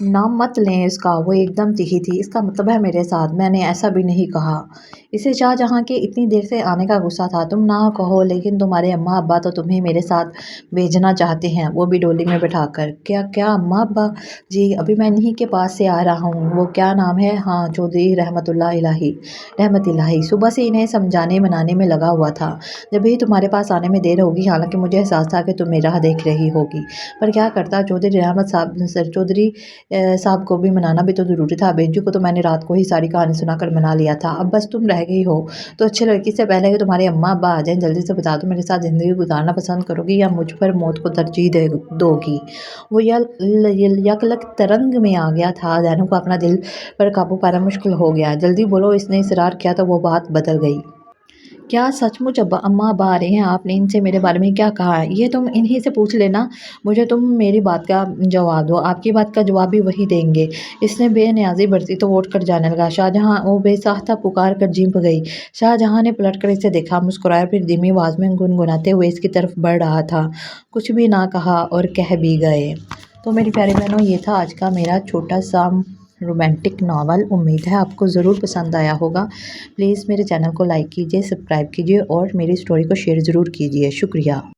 नाम मत लें इसका। वो एकदम तीखी थी। इसका मतलब है मेरे साथ। मैंने ऐसा भी नहीं कहा। इसे शाहजहां के इतनी देर से आने का गुस्सा था। तुम ना कहो लेकिन तुम्हारे अम्मा अब्बा तो तुम्हें मेरे साथ भेजना चाहते हैं, वो भी डोली में बैठाकर। क्या क्या अम्मा अब्बा? जी अभी मैं इन्हीं के पास से आ रहा हूँ। वो क्या नाम है? हाँ चौधरी रहमत इलाही। सुबह से इन्हें समझाने मनाने में लगा हुआ था। जब भी तुम्हारे पास आने में देर होगी, हालांकि मुझे एहसास था कि तुम मेरा देख रही होगी, पर क्या करता। चौधरी साहब को भी मनाना भी तो ज़रूरी था। बेंजू को तो मैंने रात को ही सारी कहानी सुनाकर मना लिया था। अब बस तुम रह गई हो तो अच्छी लड़की से पहले कि तुम्हारे अम्मा अब्बा आ जाएं जल्दी से बता दो, मेरे साथ ज़िंदगी गुजारना पसंद करोगी या मुझ पर मौत को तरजीह दोगी? वो यकलक तरंग में आ गया था। जैनब को अपना दिल पर काबू पाना मुश्किल हो गया। जल्दी बोलो, इसने इसरार किया तो वो बात बदल गई। क्या सचमुच अम्मा अब्बा आ रहे हैं? आपने इनसे मेरे बारे में क्या कहा है? ये तुम इन्हीं से पूछ लेना। मुझे तुम मेरी बात का जवाब दो, आपकी बात का जवाब भी वही देंगे। इसने बेनियाजी बरती तो उठ कर जाने लगा। शाहजहां वो बेसाख्ता पुकार कर झिंप गई। शाहजहां ने पलट कर इसे देखा, मुस्कुराया, फिर धीमी आवाज़ में गुनगुनाते हुए इसकी तरफ बढ़ रहा था। कुछ भी ना कहा और कह भी गए। तो मेरी प्यारी बहनों, ये था आज का मेरा छोटा सा रोमांटिक नावल। उम्मीद है आपको ज़रूर पसंद आया होगा। प्लीज़ मेरे चैनल को लाइक कीजिए, सब्सक्राइब कीजिए और मेरी स्टोरी को शेयर ज़रूर कीजिए। शुक्रिया।